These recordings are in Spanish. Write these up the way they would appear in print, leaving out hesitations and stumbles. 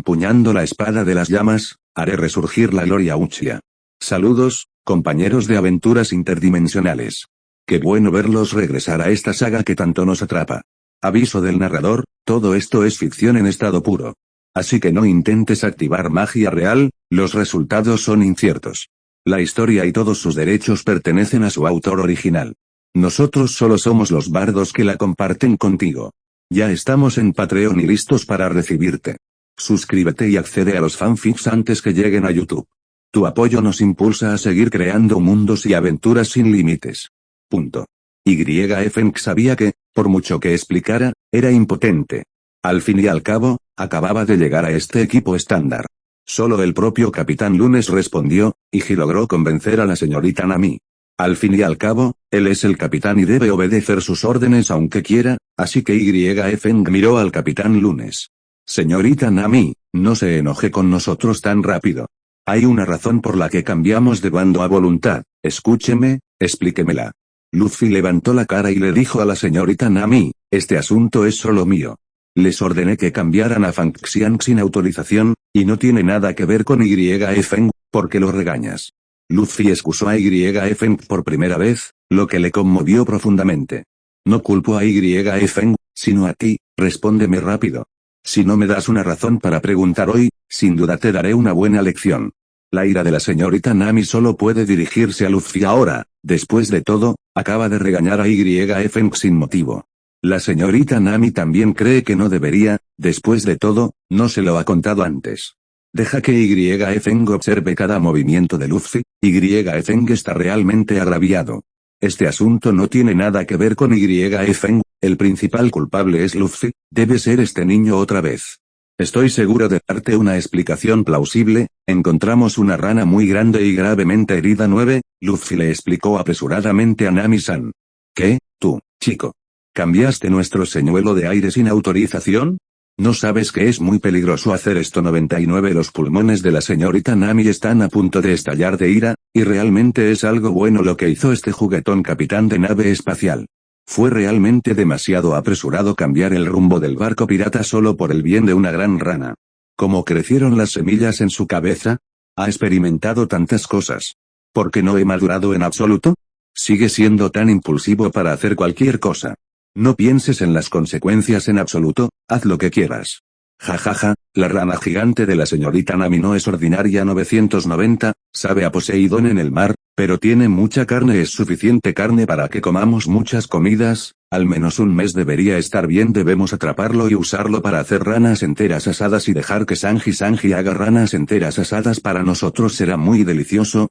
empuñando la espada de las llamas, haré resurgir la gloria Uchiha. Saludos, compañeros de aventuras interdimensionales. Qué bueno verlos regresar a esta saga que tanto nos atrapa. Aviso del narrador, todo esto es ficción en estado puro. Así que no intentes activar magia real, los resultados son inciertos. La historia y todos sus derechos pertenecen a su autor original. Nosotros solo somos los bardos que la comparten contigo. Ya estamos en Patreon y listos para recibirte. Suscríbete y accede a los fanfics antes que lleguen a YouTube. Tu apoyo nos impulsa a seguir creando mundos y aventuras sin límites. Punto. YFenk sabía que, por mucho que explicara, era impotente. Al fin y al cabo, acababa de llegar a este equipo estándar. Solo el propio Capitán Lunes respondió, y logró convencer a la señorita Nami. Al fin y al cabo, él es el capitán y debe obedecer sus órdenes aunque quiera, así que YFenk miró al Capitán Lunes. Señorita Nami, no se enoje con nosotros tan rápido. Hay una razón por la que cambiamos de bando a voluntad, escúcheme, explíquemela. Luffy levantó la cara y le dijo a la señorita Nami, este asunto es solo mío. Les ordené que cambiaran a Fang Xiang sin autorización, y no tiene nada que ver con YFenk, porque lo regañas. Luffy excusó a YFenk por primera vez, lo que le conmovió profundamente. No culpo a YFenk, sino a ti, respóndeme rápido. Si no me das una razón para preguntar hoy, sin duda te daré una buena lección. La ira de la señorita Nami solo puede dirigirse a Luffy ahora, después de todo, acaba de regañar a YFenk sin motivo. La señorita Nami también cree que no debería, después de todo, no se lo ha contado antes. Deja que YFenk observe cada movimiento de Luffy, YFenk está realmente agraviado. Este asunto no tiene nada que ver con YFenk, el principal culpable es Luffy, debe ser este niño otra vez. Estoy seguro de darte una explicación plausible, encontramos una rana muy grande y gravemente herida 9, Luffy le explicó apresuradamente a Nami-san. ¿Qué, tú, chico? ¿Cambiaste nuestro señuelo de aire sin autorización? ¿No sabes que es muy peligroso hacer esto? 99 Los pulmones de la señorita Nami están a punto de estallar de ira, y realmente es algo bueno lo que hizo este juguetón capitán de nave espacial. Fue realmente demasiado apresurado cambiar el rumbo del barco pirata solo por el bien de una gran rana. ¿Cómo crecieron las semillas en su cabeza? Ha experimentado tantas cosas. ¿Por qué no he madurado en absoluto? Sigue siendo tan impulsivo para hacer cualquier cosa. No pienses en las consecuencias en absoluto, haz lo que quieras. Jajaja, la rana gigante de la señorita Nami no es ordinaria. 990, sabe a Poseidón en el mar, pero tiene mucha carne. Es suficiente carne para que comamos muchas comidas, al menos un mes debería estar bien. Debemos atraparlo y usarlo para hacer ranas enteras asadas y dejar que Sanji haga ranas enteras asadas para nosotros. Será muy delicioso,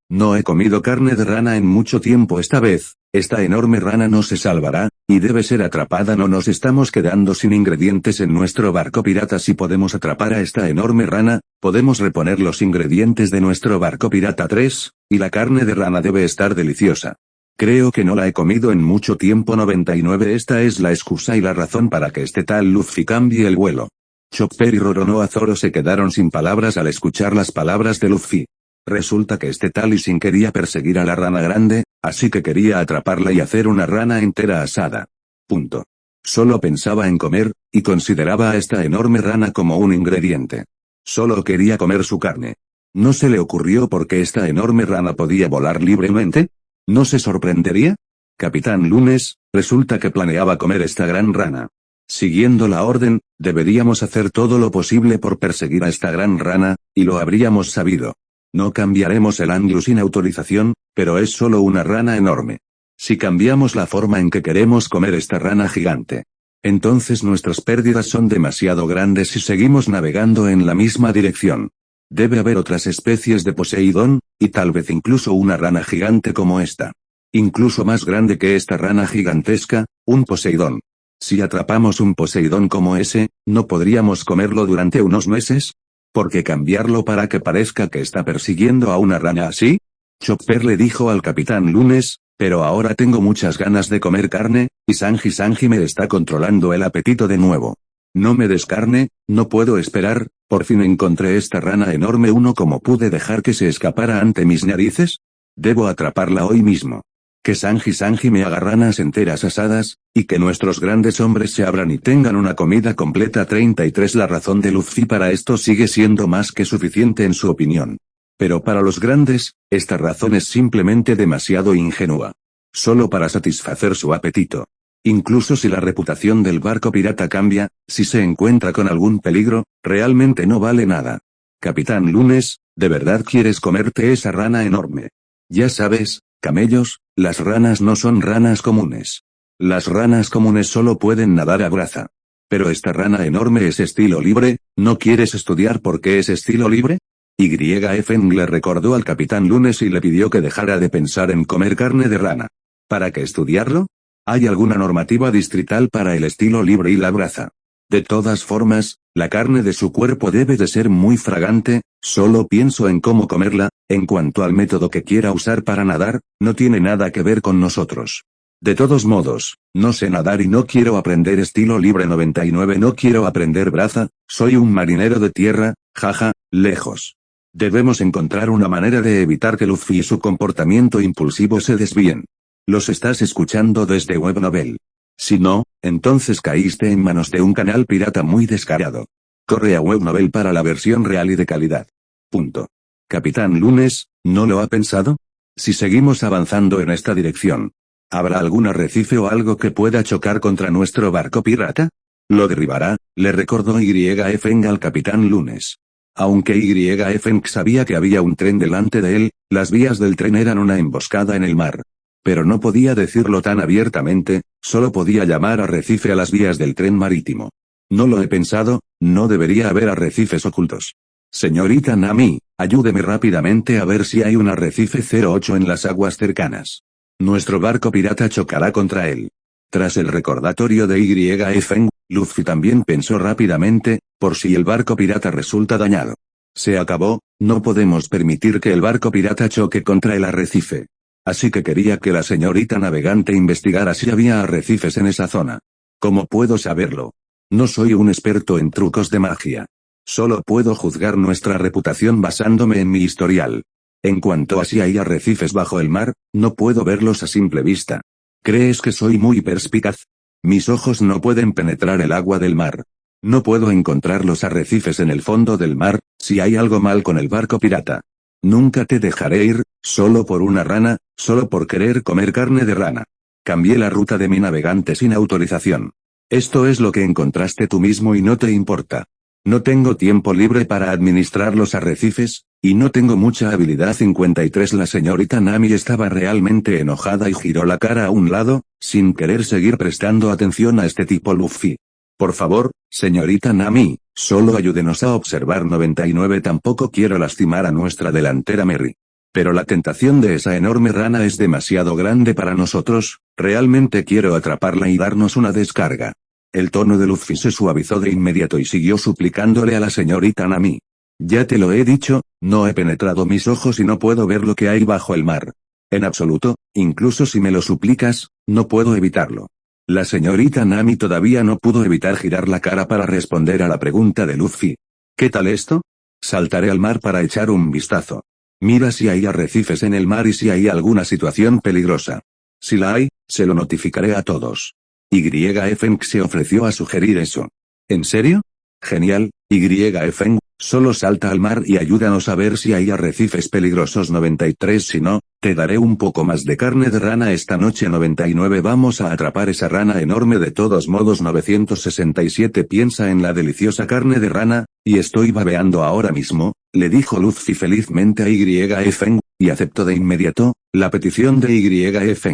no he comido carne de rana en mucho tiempo. Esta vez, esta enorme rana no se salvará, y debe ser atrapada. No nos estamos quedando sin ingredientes en nuestro barco pirata. Si podemos atrapar a esta enorme rana, podemos reponer los ingredientes de nuestro barco pirata 3, y la carne de rana debe estar deliciosa. Creo que no la he comido en mucho tiempo. 99 Esta es la excusa y la razón para que este tal Luffy cambie el vuelo. Chopper y Roronoa Zoro se quedaron sin palabras al escuchar las palabras de Luffy. Resulta que este tal Isin quería perseguir a la rana grande, así que quería atraparla y hacer una rana entera asada. Punto. Solo pensaba en comer, y consideraba a esta enorme rana como un ingrediente. Solo quería comer su carne. ¿No se le ocurrió por qué esta enorme rana podía volar libremente? ¿No se sorprendería? Capitán Lunes, resulta que planeaba comer esta gran rana. Siguiendo la orden, deberíamos hacer todo lo posible por perseguir a esta gran rana, y lo habríamos sabido. No cambiaremos el ángulo sin autorización, pero es solo una rana enorme. Si cambiamos la forma en que queremos comer esta rana gigante, entonces nuestras pérdidas son demasiado grandes si seguimos navegando en la misma dirección. Debe haber otras especies de Poseidón, y tal vez incluso una rana gigante como esta. Incluso más grande que esta rana gigantesca, un Poseidón. Si atrapamos un Poseidón como ese, ¿no podríamos comerlo durante unos meses? ¿Por qué cambiarlo para que parezca que está persiguiendo a una rana así? Chopper le dijo al Capitán Lunes, pero ahora tengo muchas ganas de comer carne, y Sanji me está controlando el apetito de nuevo. No me des carne, no puedo esperar, por fin encontré esta rana enorme. ¿Cómo pude dejar que se escapara ante mis narices? Debo atraparla hoy mismo. Que Sanji me haga ranas enteras asadas, y que nuestros grandes hombres se abran y tengan una comida completa. 33 La razón de Luffy para esto sigue siendo más que suficiente en su opinión. Pero para los grandes, esta razón es simplemente demasiado ingenua. Solo para satisfacer su apetito. Incluso si la reputación del barco pirata cambia, si se encuentra con algún peligro, realmente no vale nada. Capitán Lunes, ¿de verdad quieres comerte esa rana enorme? Ya sabes, camellos, las ranas no son ranas comunes. Las ranas comunes solo pueden nadar a braza. Pero esta rana enorme es estilo libre, ¿no quieres estudiar por qué es estilo libre? YF le recordó al Capitán Lunes y le pidió que dejara de pensar en comer carne de rana. ¿Para qué estudiarlo? ¿Hay alguna normativa distrital para el estilo libre y la braza? De todas formas, la carne de su cuerpo debe de ser muy fragante, solo pienso en cómo comerla. En cuanto al método que quiera usar para nadar, no tiene nada que ver con nosotros. De todos modos, no sé nadar y no quiero aprender estilo libre. 99 No quiero aprender braza, soy un marinero de tierra, jaja, lejos. Debemos encontrar una manera de evitar que Luffy y su comportamiento impulsivo se desvíen. Los estás escuchando desde Webnovel. Si no, entonces caíste en manos de un canal pirata muy descarado. Corre a Webnovel para la versión real y de calidad. Punto. Capitán Lunes, ¿no lo ha pensado? Si seguimos avanzando en esta dirección, ¿habrá algún arrecife o algo que pueda chocar contra nuestro barco pirata? Lo derribará, le recordó YF al Capitán Lunes. Aunque YF sabía que había un tren delante de él, las vías del tren eran una emboscada en el mar. Pero no podía decirlo tan abiertamente, solo podía llamar arrecife a las vías del tren marítimo. No lo he pensado, no debería haber arrecifes ocultos. Señorita Nami, ayúdeme rápidamente a ver si hay un arrecife 08 en las aguas cercanas. Nuestro barco pirata chocará contra él. Tras el recordatorio de YF, Luffy también pensó rápidamente, por si el barco pirata resulta dañado. Se acabó, no podemos permitir que el barco pirata choque contra el arrecife. Así que quería que la señorita navegante investigara si había arrecifes en esa zona. ¿Cómo puedo saberlo? No soy un experto en trucos de magia. Solo puedo juzgar nuestra reputación basándome en mi historial. En cuanto a si hay arrecifes bajo el mar, no puedo verlos a simple vista. ¿Crees que soy muy perspicaz? Mis ojos no pueden penetrar el agua del mar. No puedo encontrar los arrecifes en el fondo del mar, si hay algo mal con el barco pirata. Nunca te dejaré ir, solo por una rana, solo por querer comer carne de rana. Cambié la ruta de mi navegante sin autorización. Esto es lo que encontraste tú mismo y no te importa. No tengo tiempo libre para administrar los arrecifes, y no tengo mucha habilidad. 53 La señorita Nami estaba realmente enojada y giró la cara a un lado, sin querer seguir prestando atención a este tipo Luffy. Por favor, señorita Nami, solo ayúdenos a observar. 99 Tampoco quiero lastimar a nuestra delantera Merry. Pero la tentación de esa enorme rana es demasiado grande para nosotros, realmente quiero atraparla y darnos una descarga. El tono de Luffy se suavizó de inmediato y siguió suplicándole a la señorita Nami. Ya te lo he dicho, no he penetrado mis ojos y no puedo ver lo que hay bajo el mar. En absoluto, incluso si me lo suplicas, no puedo evitarlo. La señorita Nami todavía no pudo evitar girar la cara para responder a la pregunta de Luffy. ¿Qué tal esto? Saltaré al mar para echar un vistazo. Mira si hay arrecifes en el mar y si hay alguna situación peligrosa. Si la hay, se lo notificaré a todos. YF se ofreció a sugerir eso. ¿En serio? Genial, YF, solo salta al mar y ayúdanos a ver si hay arrecifes peligrosos. 93 Si no, te daré un poco más de carne de rana esta noche. 99 Vamos a atrapar esa rana enorme de todos modos. 967 Piensa en la deliciosa carne de rana, y estoy babeando ahora mismo, le dijo Luffy felizmente a YF, y aceptó de inmediato la petición de YF.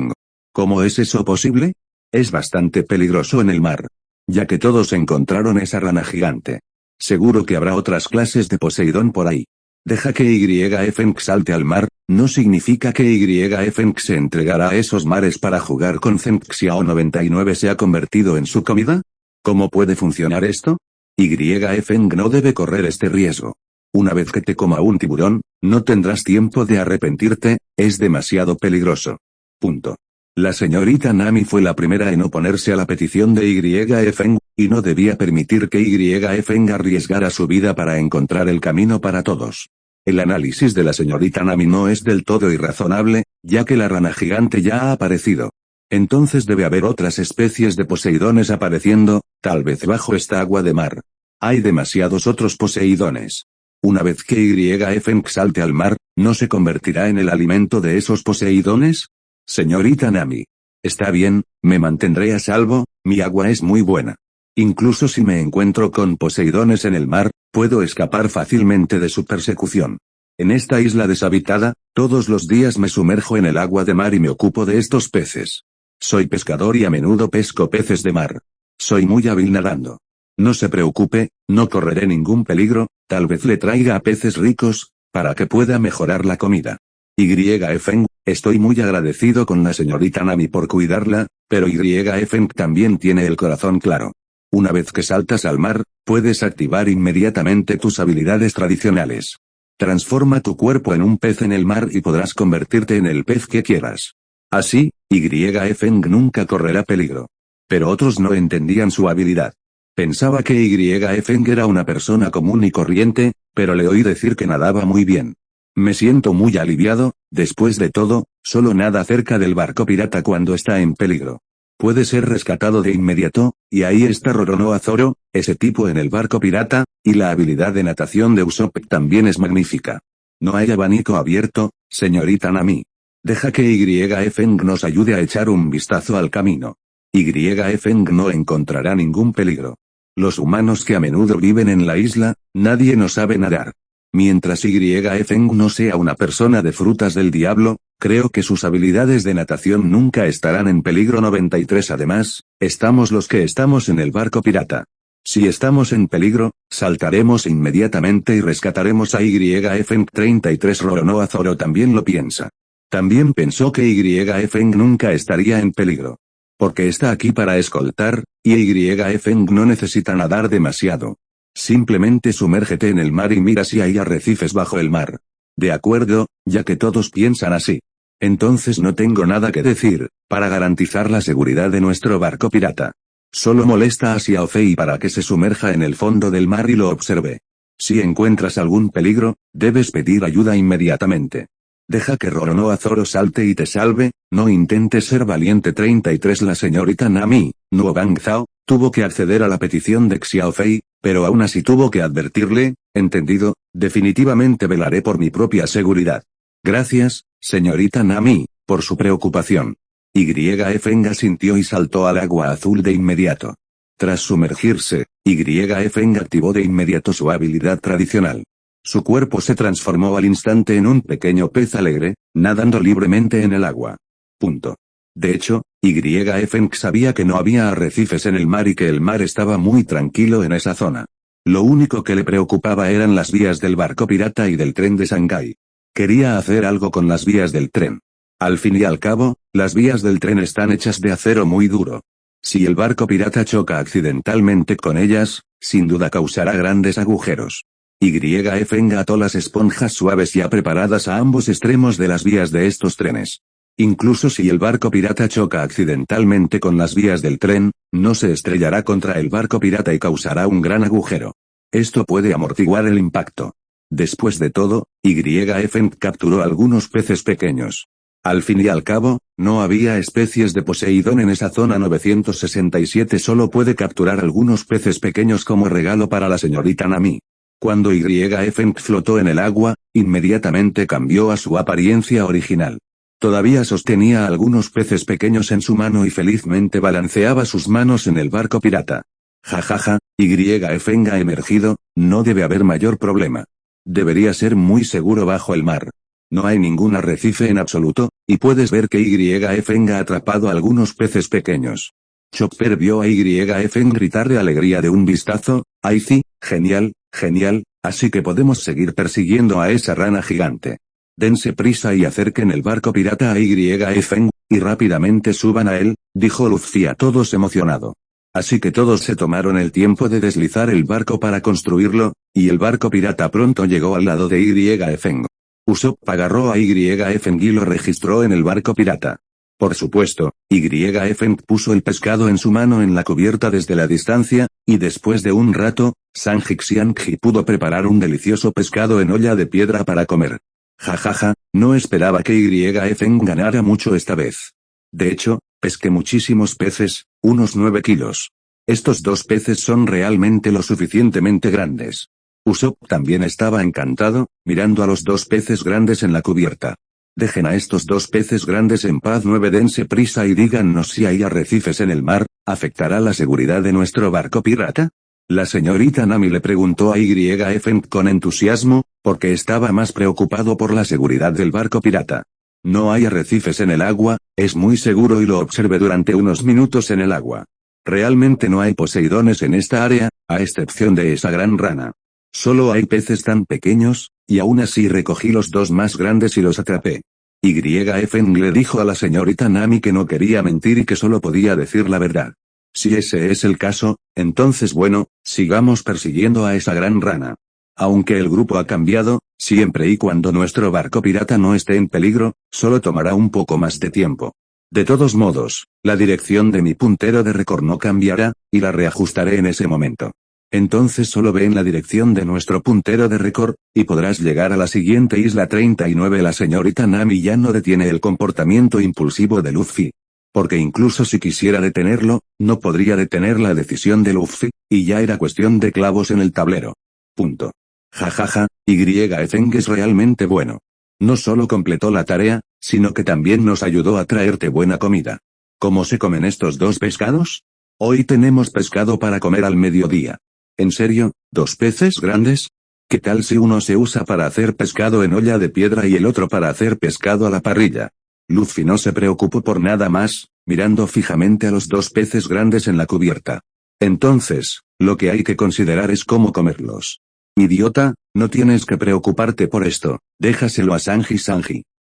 ¿Cómo es eso posible? Es bastante peligroso en el mar. Ya que todos encontraron esa rana gigante. Seguro que habrá otras clases de Poseidón por ahí. Deja que YF salte al mar, no significa que YF se entregará a esos mares para jugar con Zenxiao. 99 ¿Se ha convertido en su comida? ¿Cómo puede funcionar esto? YF no debe correr este riesgo. Una vez que te coma un tiburón, no tendrás tiempo de arrepentirte, es demasiado peligroso. Punto. La señorita Nami fue la primera en oponerse a la petición de YF, y no debía permitir que YF arriesgara su vida para encontrar el camino para todos. El análisis de la señorita Nami no es del todo irrazonable, ya que la rana gigante ya ha aparecido. Entonces debe haber otras especies de poseidones apareciendo, tal vez bajo esta agua de mar. Hay demasiados otros poseidones. Una vez que YFeng salte al mar, ¿no se convertirá en el alimento de esos poseidones? Señorita Nami. Está bien, me mantendré a salvo, mi agua es muy buena. Incluso si me encuentro con poseidones en el mar, puedo escapar fácilmente de su persecución. En esta isla deshabitada, todos los días me sumerjo en el agua de mar y me ocupo de estos peces. Soy pescador y a menudo pesco peces de mar. Soy muy hábil nadando. No se preocupe, no correré ningún peligro, tal vez le traiga a peces ricos, para que pueda mejorar la comida. YFeng, estoy muy agradecido con la señorita Nami por cuidarla, pero YFeng también tiene el corazón claro. Una vez que saltas al mar, puedes activar inmediatamente tus habilidades tradicionales. Transforma tu cuerpo en un pez en el mar y podrás convertirte en el pez que quieras. Así, YFeng nunca correrá peligro. Pero otros no entendían su habilidad. Pensaba que YFeng era una persona común y corriente, pero le oí decir que nadaba muy bien. Me siento muy aliviado, después de todo, solo nada cerca del barco pirata cuando está en peligro. Puede ser rescatado de inmediato, y ahí está Roronoa Zoro, ese tipo en el barco pirata, y la habilidad de natación de Usopp también es magnífica. No hay abanico abierto, señorita Nami. Deja que YFeng nos ayude a echar un vistazo al camino. YFeng no encontrará ningún peligro. Los humanos que a menudo viven en la isla, nadie no sabe nadar. Mientras YFeng no sea una persona de frutas del diablo, creo que sus habilidades de natación nunca estarán en peligro. 93. Además, estamos los que estamos en el barco pirata. Si estamos en peligro, saltaremos inmediatamente y rescataremos a YFeng. 33. Roronoa Zoro también lo piensa. También pensó que YFeng nunca estaría en peligro. Porque está aquí para escoltar, y YFeng no necesita nadar demasiado. Simplemente sumérgete en el mar y mira si hay arrecifes bajo el mar. De acuerdo, ya que todos piensan así. Entonces no tengo nada que decir, para garantizar la seguridad de nuestro barco pirata. Solo molesta a Xiao Fei para que se sumerja en el fondo del mar y lo observe. Si encuentras algún peligro, debes pedir ayuda inmediatamente. Deja que Roronoa Zoro salte y te salve, no intentes ser valiente. 33. La señorita Nami, Nuo Bang Zhao, tuvo que acceder a la petición de Xiao Fei, pero aún así tuvo que advertirle, entendido, definitivamente velaré por mi propia seguridad. Gracias, señorita Nami, por su preocupación. YFeng asintió y saltó al agua azul de inmediato. Tras sumergirse, YFeng activó de inmediato su habilidad tradicional. Su cuerpo se transformó al instante en un pequeño pez alegre, nadando libremente en el agua. Punto. De hecho, YFeng sabía que no había arrecifes en el mar y que el mar estaba muy tranquilo en esa zona. Lo único que le preocupaba eran las vías del barco pirata y del tren de Shanghái. Quería hacer algo con las vías del tren. Al fin y al cabo, las vías del tren están hechas de acero muy duro. Si el barco pirata choca accidentalmente con ellas, sin duda causará grandes agujeros. YFeng ató las esponjas suaves ya preparadas a ambos extremos de las vías de estos trenes. Incluso si el barco pirata choca accidentalmente con las vías del tren, no se estrellará contra el barco pirata y causará un gran agujero. Esto puede amortiguar el impacto. Después de todo, YFeng capturó algunos peces pequeños. Al fin y al cabo, no había especies de Poseidón en esa zona. 967 solo puede capturar algunos peces pequeños como regalo para la señorita Nami. Cuando YFeng flotó en el agua, inmediatamente cambió a su apariencia original. Todavía sostenía algunos peces pequeños en su mano y felizmente balanceaba sus manos en el barco pirata. Jajaja, YFeng ha emergido, no debe haber mayor problema. Debería ser muy seguro bajo el mar. No hay ningún arrecife en absoluto, y puedes ver que YFeng ha atrapado algunos peces pequeños. Chopper vio a YFeng gritar de alegría de un vistazo. ¡Ay sí, genial, genial! Así que podemos seguir persiguiendo a esa rana gigante. Dense prisa y acerquen el barco pirata a YFeng, y rápidamente suban a él, dijo Luffy a todos emocionado. Así que todos se tomaron el tiempo de deslizar el barco para construirlo, y el barco pirata pronto llegó al lado de YFeng. Usopp agarró a YFeng y lo registró en el barco pirata. Por supuesto, YFeng puso el pescado en su mano en la cubierta desde la distancia, y después de un rato, Sanji Xiangji pudo preparar un delicioso pescado en olla de piedra para comer. Jajaja, no esperaba que YFN ganara mucho esta vez. De hecho, pesqué muchísimos peces, unos 9 kilos. Estos 2 peces son realmente lo suficientemente grandes. Usopp también estaba encantado, mirando a los 2 peces grandes en la cubierta. Dejen a estos 2 peces grandes en paz. 9 Dense prisa y díganos si hay arrecifes en el mar, ¿afectará la seguridad de nuestro barco pirata? La señorita Nami le preguntó a YFN con entusiasmo, porque estaba más preocupado por la seguridad del barco pirata. No hay arrecifes en el agua, es muy seguro y lo observé durante unos minutos en el agua. Realmente no hay poseidones en esta área, a excepción de esa gran rana. Solo hay peces tan pequeños, y aún así recogí los 2 más grandes y los atrapé. YFN le dijo a la señorita Nami que no quería mentir y que solo podía decir la verdad. Si ese es el caso, entonces bueno, sigamos persiguiendo a esa gran rana. Aunque el grupo ha cambiado, siempre y cuando nuestro barco pirata no esté en peligro, solo tomará un poco más de tiempo. De todos modos, la dirección de mi puntero de récord no cambiará, y la reajustaré en ese momento. Entonces solo ve en la dirección de nuestro puntero de récord, y podrás llegar a la siguiente isla 39. La señorita Nami ya no detiene el comportamiento impulsivo de Luffy. Porque incluso si quisiera detenerlo, no podría detener la decisión de Luffy, y ya era cuestión de clavos en el tablero. Punto. Jajaja, YFN es realmente bueno. No solo completó la tarea, sino que también nos ayudó a traerte buena comida. ¿Cómo se comen estos 2 pescados? Hoy tenemos pescado para comer al mediodía. ¿En serio, 2 peces grandes? ¿Qué tal si uno se usa para hacer pescado en olla de piedra y el otro para hacer pescado a la parrilla? Luffy no se preocupó por nada más, mirando fijamente a los 2 peces grandes en la cubierta. Entonces, lo que hay que considerar es cómo comerlos. Idiota, no tienes que preocuparte por esto, déjaselo a Sanji.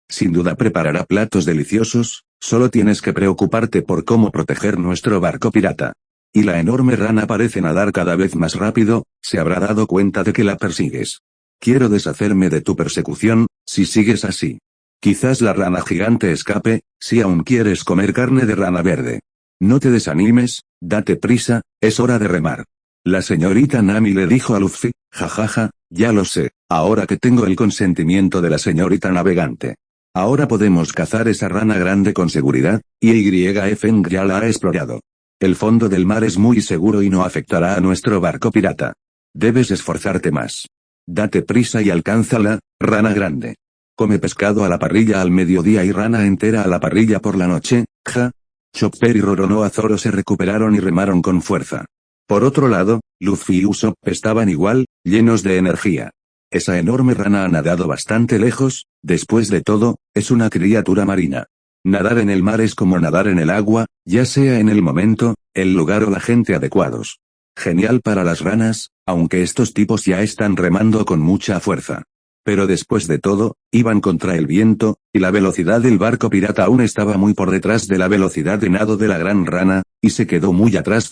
Sin duda preparará platos deliciosos, solo tienes que preocuparte por cómo proteger nuestro barco pirata. Y la enorme rana parece nadar cada vez más rápido, se habrá dado cuenta de que la persigues. Quiero deshacerme de tu persecución, si sigues así. Quizás la rana gigante escape, si aún quieres comer carne de rana verde. No te desanimes, date prisa, es hora de remar. La señorita Nami le dijo a Luffy, jajaja, ya lo sé, ahora que tengo el consentimiento de la señorita navegante. Ahora podemos cazar esa rana grande con seguridad, y YFN ya la ha explorado. El fondo del mar es muy seguro y no afectará a nuestro barco pirata. Debes esforzarte más. Date prisa y alcánzala, rana grande. Come pescado a la parrilla al mediodía y rana entera a la parrilla por la noche, ja. Chopper y Roronoa Zoro se recuperaron y remaron con fuerza. Por otro lado, Luffy y Usopp estaban igual, llenos de energía. Esa enorme rana ha nadado bastante lejos, después de todo, es una criatura marina. Nadar en el mar es como nadar en el agua, ya sea en el momento, el lugar o la gente adecuados. Genial para las ranas, aunque estos tipos ya están remando con mucha fuerza. Pero después de todo, iban contra el viento, y la velocidad del barco pirata aún estaba muy por detrás de la velocidad de nado de la gran rana, y se quedó muy atrás.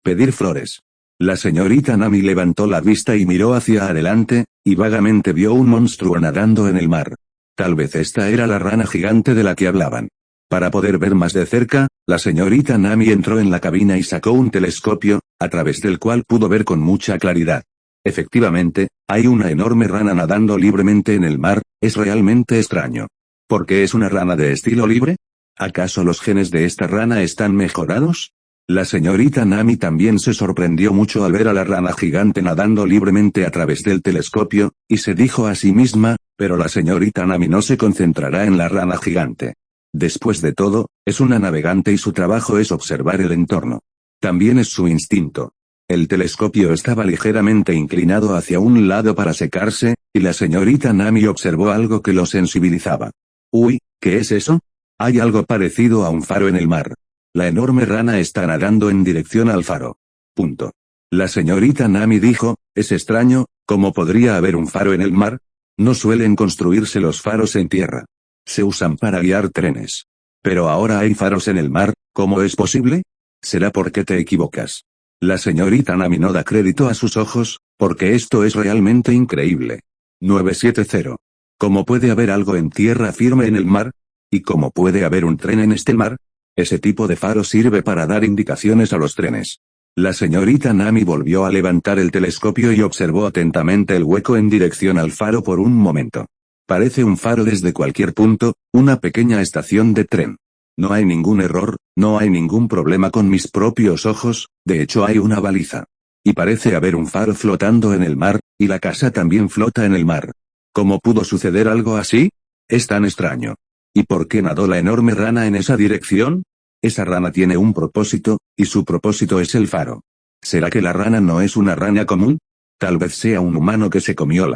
Pedir flores. La señorita Nami levantó la vista y miró hacia adelante, y vagamente vio un monstruo nadando en el mar. Tal vez esta era la rana gigante de la que hablaban. Para poder ver más de cerca, la señorita Nami entró en la cabina y sacó un telescopio, a través del cual pudo ver con mucha claridad. Efectivamente, hay una enorme rana nadando libremente en el mar, es realmente extraño. ¿Por qué es una rana de estilo libre? ¿Acaso los genes de esta rana están mejorados? La señorita Nami también se sorprendió mucho al ver a la rana gigante nadando libremente a través del telescopio, y se dijo a sí misma, pero la señorita Nami no se concentrará en la rana gigante. Después de todo, es una navegante y su trabajo es observar el entorno. También es su instinto. El telescopio estaba ligeramente inclinado hacia un lado para secarse, y la señorita Nami observó algo que lo sensibilizaba. Uy, ¿qué es eso? Hay algo parecido a un faro en el mar. La enorme rana está nadando en dirección al faro. Punto. La señorita Nami dijo, es extraño, ¿cómo podría haber un faro en el mar? No suelen construirse los faros en tierra. Se usan para guiar trenes. Pero ahora hay faros en el mar, ¿cómo es posible? ¿Será porque te equivocas? La señorita Nami no da crédito a sus ojos, porque esto es realmente increíble. 970. ¿Cómo puede haber algo en tierra firme en el mar? ¿Y cómo puede haber un tren en este mar? Ese tipo de faro sirve para dar indicaciones a los trenes. La señorita Nami volvió a levantar el telescopio y observó atentamente el hueco en dirección al faro por un momento. Parece un faro desde cualquier punto, una pequeña estación de tren. No hay ningún error, no hay ningún problema con mis propios ojos, de hecho hay una baliza. Y parece haber un faro flotando en el mar, y la casa también flota en el mar. ¿Cómo pudo suceder algo así? Es tan extraño. ¿Y por qué nadó la enorme rana en esa dirección? Esa rana tiene un propósito, y su propósito es el faro. ¿Será que la rana no es una rana común? Tal vez sea un humano que se comió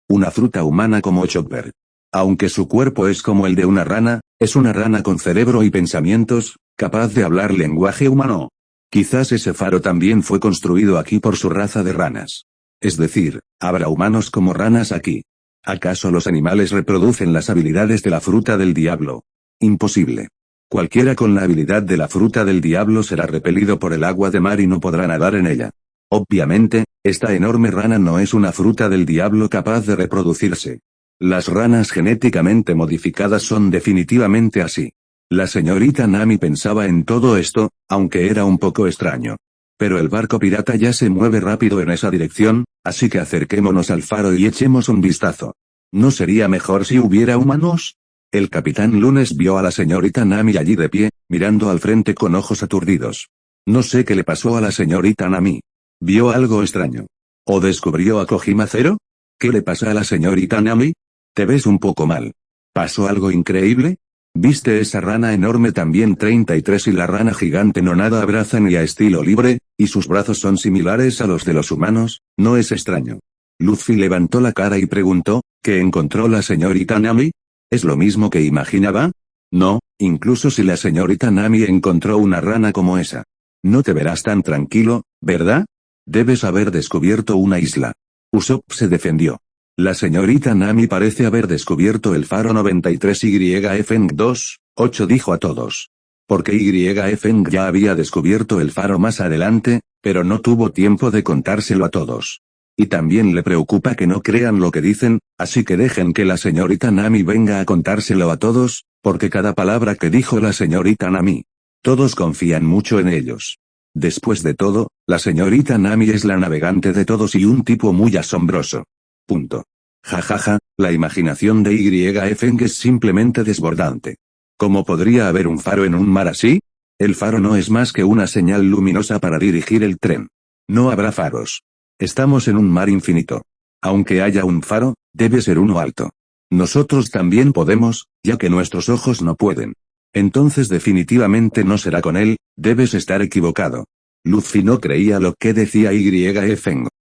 una fruta humana como Chopper. Aunque su cuerpo es como el de una rana, es una rana con cerebro y pensamientos, capaz de hablar lenguaje humano. Quizás ese faro también fue construido aquí por su raza de ranas. Es decir, ¿habrá humanos como ranas aquí? ¿Acaso los animales reproducen las habilidades de la fruta del diablo? Imposible. Cualquiera con la habilidad de la fruta del diablo será repelido por el agua de mar y no podrá nadar en ella. Obviamente, esta enorme rana no es una fruta del diablo capaz de reproducirse. Las ranas genéticamente modificadas son definitivamente así. La señorita Nami pensaba en todo esto, aunque era un poco extraño. Pero el barco pirata ya se mueve rápido en esa dirección, así que acerquémonos al faro y echemos un vistazo. ¿No sería mejor si hubiera humanos? El capitán Lunes vio a la señorita Nami allí de pie, mirando al frente con ojos aturdidos. No sé qué le pasó a la señorita Nami. ¿Vio algo extraño? ¿O descubrió a Kojima Zero? ¿Qué le pasa a la señorita Nami? Te ves un poco mal. ¿Pasó algo increíble? ¿Viste esa rana enorme también 33 y la rana gigante no nada abrazan y a estilo libre, y sus brazos son similares a los de los humanos? No es extraño. Luffy levantó la cara y preguntó, ¿qué encontró la señorita Nami? ¿Es lo mismo que imaginaba? No, incluso si la señorita Nami encontró una rana como esa. No te verás tan tranquilo, ¿verdad? Debes haber descubierto una isla. Usopp se defendió. La señorita Nami parece haber descubierto el faro 93YF2, dijo a todos. Porque YF ya había descubierto el faro más adelante, pero no tuvo tiempo de contárselo a todos. Y también le preocupa que no crean lo que dicen, así que dejen que la señorita Nami venga a contárselo a todos, porque cada palabra que dijo la señorita Nami. Todos confían mucho en ellos. Después de todo, la señorita Nami es la navegante de todos y un tipo muy asombroso. Punto. Jajaja, la imaginación de YF es simplemente desbordante. ¿Cómo podría haber un faro en un mar así? El faro no es más que una señal luminosa para dirigir el tren. No habrá faros. Estamos en un mar infinito. Aunque haya un faro, debe ser uno alto. Nosotros también podemos, ya que nuestros ojos no pueden. Entonces definitivamente no será con él, debes estar equivocado. Luffy no creía lo que decía YF.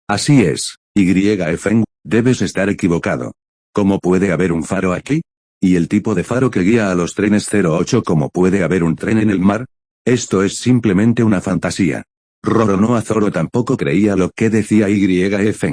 Así es, YF, debes estar equivocado. ¿Cómo puede haber un faro aquí? ¿Y el tipo de faro que guía a los trenes 08? ¿Cómo puede haber un tren en el mar? Esto es simplemente una fantasía. Roronoa Zoro tampoco creía lo que decía YF.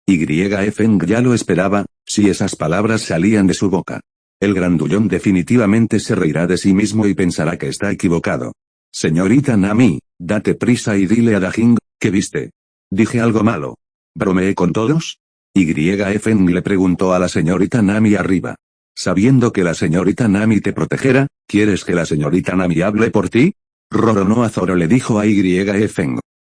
YF ya lo esperaba, si esas palabras salían de su boca. El grandullón definitivamente se reirá de sí mismo y pensará que está equivocado. Señorita Nami, date prisa y dile a Dajin, ¿qué viste? ¿Dije algo malo? ¿Bromeé con todos? YF le preguntó a la señorita Nami arriba. Sabiendo que la señorita Nami te protegerá, ¿quieres que la señorita Nami hable por ti? Roronoa Zoro le dijo a YF.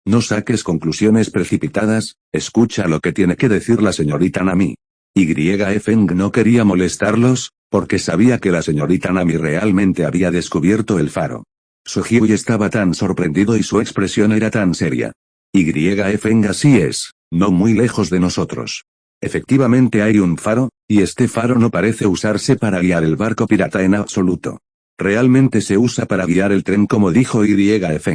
No saques conclusiones precipitadas, escucha lo que tiene que decir la señorita Nami. YF no quería molestarlos, porque sabía que la señorita Nami realmente había descubierto el faro. Sohyui estaba tan sorprendido y su expresión era tan seria. YF así es, no muy lejos de nosotros. Efectivamente hay un faro, y este faro no parece usarse para guiar el barco pirata en absoluto. Realmente se usa para guiar el tren como dijo YF.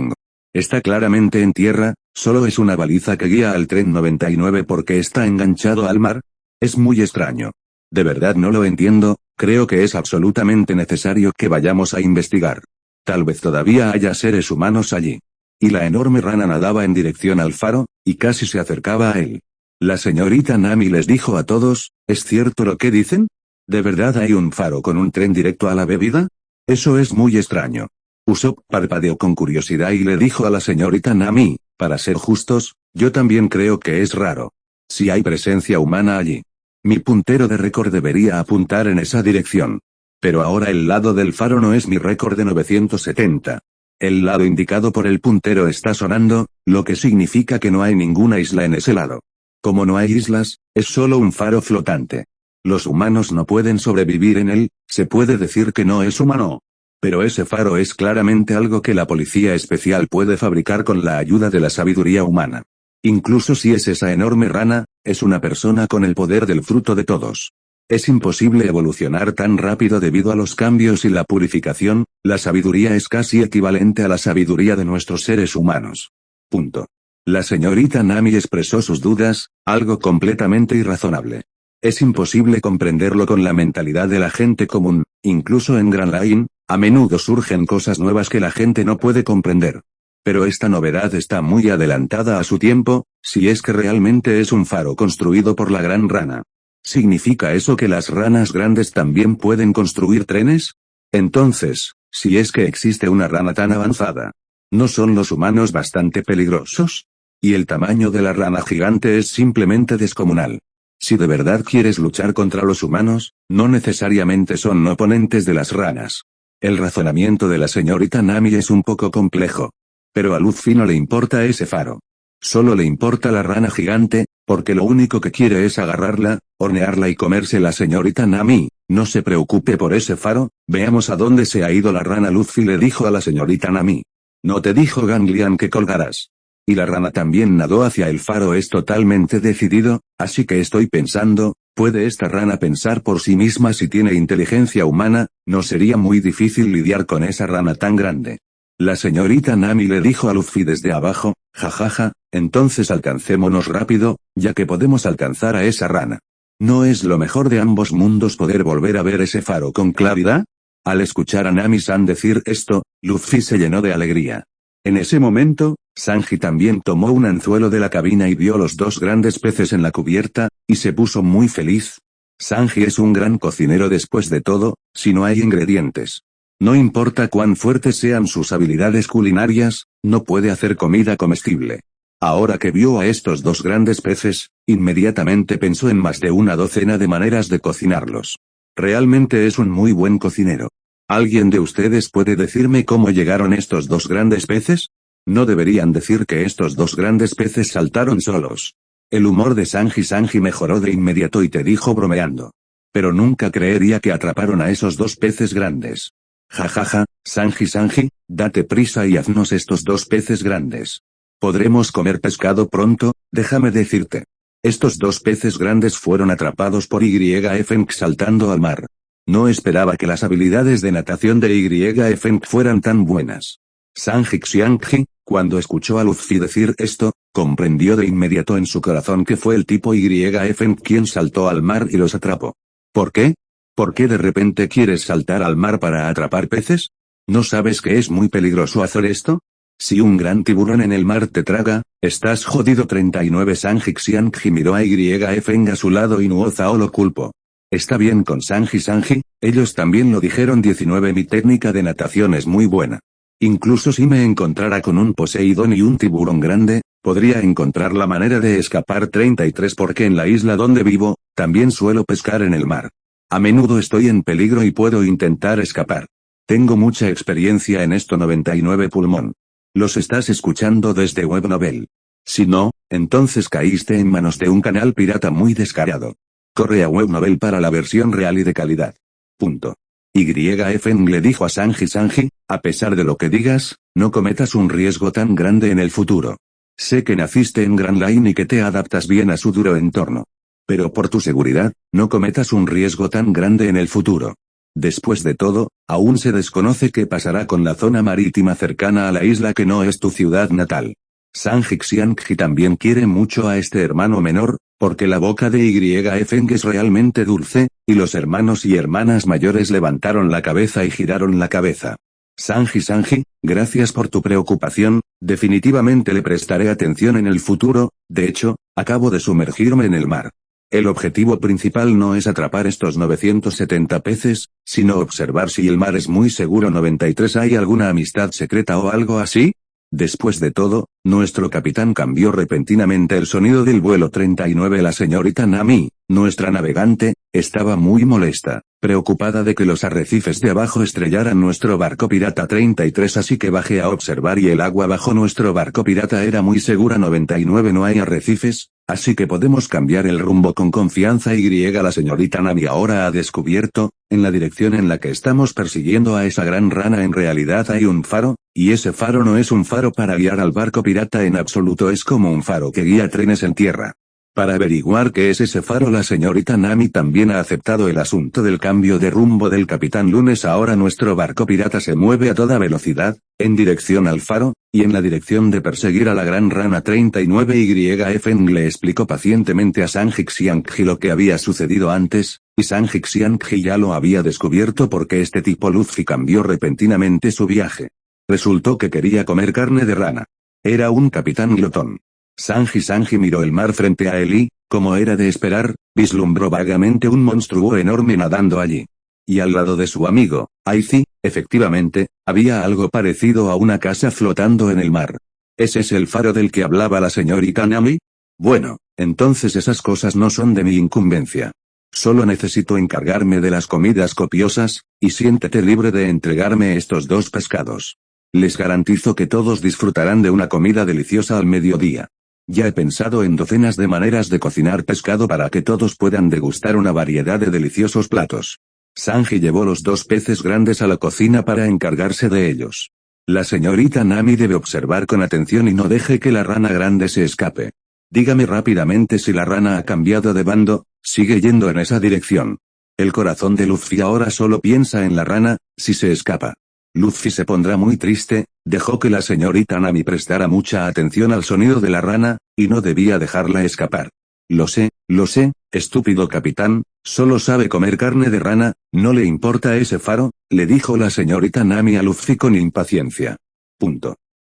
Está claramente en tierra, solo es una baliza que guía al tren 99 porque está enganchado al mar. Es muy extraño. De verdad no lo entiendo, creo que es absolutamente necesario que vayamos a investigar. Tal vez todavía haya seres humanos allí. Y la enorme rana nadaba en dirección al faro, y casi se acercaba a él. La señorita Nami les dijo a todos, ¿es cierto lo que dicen? ¿De verdad hay un faro con un tren directo a la bebida? Eso es muy extraño. Usopp parpadeó con curiosidad y le dijo a la señorita Nami, para ser justos, yo también creo que es raro. Si hay presencia humana allí. Mi puntero de récord debería apuntar en esa dirección. Pero ahora el lado del faro no es mi récord de 970. El lado indicado por el puntero está sonando, lo que significa que no hay ninguna isla en ese lado. Como no hay islas, es solo un faro flotante. Los humanos no pueden sobrevivir en él, se puede decir que no es humano. Pero ese faro es claramente algo que la policía especial puede fabricar con la ayuda de la sabiduría humana. Incluso si es esa enorme rana, es una persona con el poder del fruto de todos. Es imposible evolucionar tan rápido debido a los cambios y la purificación, la sabiduría es casi equivalente a la sabiduría de nuestros seres humanos. Punto. La señorita Nami expresó sus dudas, algo completamente irrazonable. Es imposible comprenderlo con la mentalidad de la gente común, incluso en Grand Line, a menudo surgen cosas nuevas que la gente no puede comprender. Pero esta novedad está muy adelantada a su tiempo, si es que realmente es un faro construido por la gran rana. ¿Significa eso que las ranas grandes también pueden construir trenes? Entonces, si es que existe una rana tan avanzada, ¿no son los humanos bastante peligrosos? Y el tamaño de la rana gigante es simplemente descomunal. Si de verdad quieres luchar contra los humanos, no necesariamente son oponentes de las ranas. El razonamiento de la señorita Nami es un poco complejo. Pero a Luffy no le importa ese faro. Solo le importa la rana gigante, porque lo único que quiere es agarrarla, hornearla y comerse. La señorita Nami, no se preocupe por ese faro, veamos a dónde se ha ido la rana. Luffy le dijo a la señorita Nami. ¿No te dijo Ganglian que colgarás? Y la rana también nadó hacia el faro. Es totalmente decidido, así que estoy pensando, ¿puede esta rana pensar por sí misma si tiene inteligencia humana? No sería muy difícil lidiar con esa rana tan grande. La señorita Nami le dijo a Luffy desde abajo, jajaja, entonces alcancémonos rápido, ya que podemos alcanzar a esa rana. ¿No es lo mejor de ambos mundos poder volver a ver ese faro con claridad? Al escuchar a Nami-san decir esto, Luffy se llenó de alegría. En ese momento, Sanji también tomó un anzuelo de la cabina y vio los dos grandes peces en la cubierta, y se puso muy feliz. Sanji es un gran cocinero después de todo, si no hay ingredientes. No importa cuán fuertes sean sus habilidades culinarias, no puede hacer comida comestible. Ahora que vio a estos dos grandes peces, inmediatamente pensó en más de una docena de maneras de cocinarlos. Realmente es un muy buen cocinero. ¿Alguien de ustedes puede decirme cómo llegaron estos dos grandes peces? No deberían decir que estos dos grandes peces saltaron solos. El humor de Sanji mejoró de inmediato y te dijo bromeando. Pero nunca creería que atraparon a esos dos peces grandes. Jajaja, Sanji, date prisa y haznos estos dos peces grandes. ¿Podremos comer pescado pronto? Déjame decirte. Estos dos peces grandes fueron atrapados por YF saltando al mar. No esperaba que las habilidades de natación de YF fueran tan buenas. Sanji, cuando escuchó a Luffy decir esto, comprendió de inmediato en su corazón que fue el tipo YF quien saltó al mar y los atrapó. ¿Por qué? ¿Por qué de repente quieres saltar al mar para atrapar peces? ¿No sabes que es muy peligroso hacer esto? Si un gran tiburón en el mar te traga, estás jodido. 39 Sanji miró a YF a su lado y Nuo-Zao lo culpó. Está bien con Sanji, ellos también lo dijeron. 19 Mi técnica de natación es muy buena. Incluso si me encontrara con un Poseidón y un tiburón grande, podría encontrar la manera de escapar. 33 Porque en la isla donde vivo, también suelo pescar en el mar. A menudo estoy en peligro y puedo intentar escapar. Tengo mucha experiencia en esto. 99 Pulmón. Los estás escuchando desde Webnovel. Si no, entonces caíste en manos de un canal pirata muy descarado. Corre a Webnovel para la versión real y de calidad. Punto. YF le dijo a Sanji, a pesar de lo que digas, no cometas un riesgo tan grande en el futuro. Sé que naciste en Grand Line y que te adaptas bien a su duro entorno. Pero por tu seguridad, no cometas un riesgo tan grande en el futuro. Después de todo, aún se desconoce qué pasará con la zona marítima cercana a la isla que no es tu ciudad natal. Sanji también quiere mucho a este hermano menor, porque la boca de YF es realmente dulce, y los hermanos y hermanas mayores levantaron la cabeza y giraron la cabeza. Sanji, gracias por tu preocupación, definitivamente le prestaré atención en el futuro. De hecho, acabo de sumergirme en el mar. El objetivo principal no es atrapar estos 970 peces, sino observar si el mar es muy seguro. 93 ¿Hay alguna amistad secreta o algo así? Después de todo, nuestro capitán cambió repentinamente el sonido del vuelo 39. La señorita Nami, Nuestra navegante estaba muy molesta, preocupada de que los arrecifes de abajo estrellaran nuestro barco pirata 33, así que bajé a observar y el agua bajo nuestro barco pirata era muy segura. 99 No hay arrecifes, así que podemos cambiar el rumbo con confianza. La señorita Nami ahora ha descubierto, en la dirección en la que estamos persiguiendo a esa gran rana en realidad hay un faro, y ese faro no es un faro para guiar al barco pirata en absoluto, es como un faro que guía trenes en tierra. Para averiguar qué es ese faro, la señorita Nami también ha aceptado el asunto del cambio de rumbo del Capitán Lunes. Ahora nuestro barco pirata se mueve a toda velocidad, en dirección al faro, y en la dirección de perseguir a la gran rana 39. Feng le explicó pacientemente a Sanji Xiangji lo que había sucedido antes, y Sanji Xiangji ya lo había descubierto porque este tipo Luffy cambió repentinamente su viaje. Resultó que quería comer carne de rana. Era un capitán glotón. Sanji miró el mar frente a él y, como era de esperar, vislumbró vagamente un monstruo enorme nadando allí. Y al lado de su amigo, Aizi, efectivamente, había algo parecido a una casa flotando en el mar. ¿Ese es el faro del que hablaba la señorita Nami? Bueno, entonces esas cosas no son de mi incumbencia. Solo necesito encargarme de las comidas copiosas, y siéntete libre de entregarme estos 2 pescados. Les garantizo que todos disfrutarán de una comida deliciosa al mediodía. Ya he pensado en docenas de maneras de cocinar pescado para que todos puedan degustar una variedad de deliciosos platos. Sanji llevó los 2 peces grandes a la cocina para encargarse de ellos. La señorita Nami debe observar con atención y no deje que la rana grande se escape. Dígame rápidamente si la rana ha cambiado de bando, sigue yendo en esa dirección. El corazón de Luffy ahora solo piensa en la rana, si se escapa. Luffy se pondrá muy triste. Dejó que la señorita Nami prestara mucha atención al sonido de la rana, y no debía dejarla escapar. Lo sé, estúpido capitán, solo sabe comer carne de rana, ¿no le importa ese faro?, le dijo la señorita Nami a Luffy con impaciencia.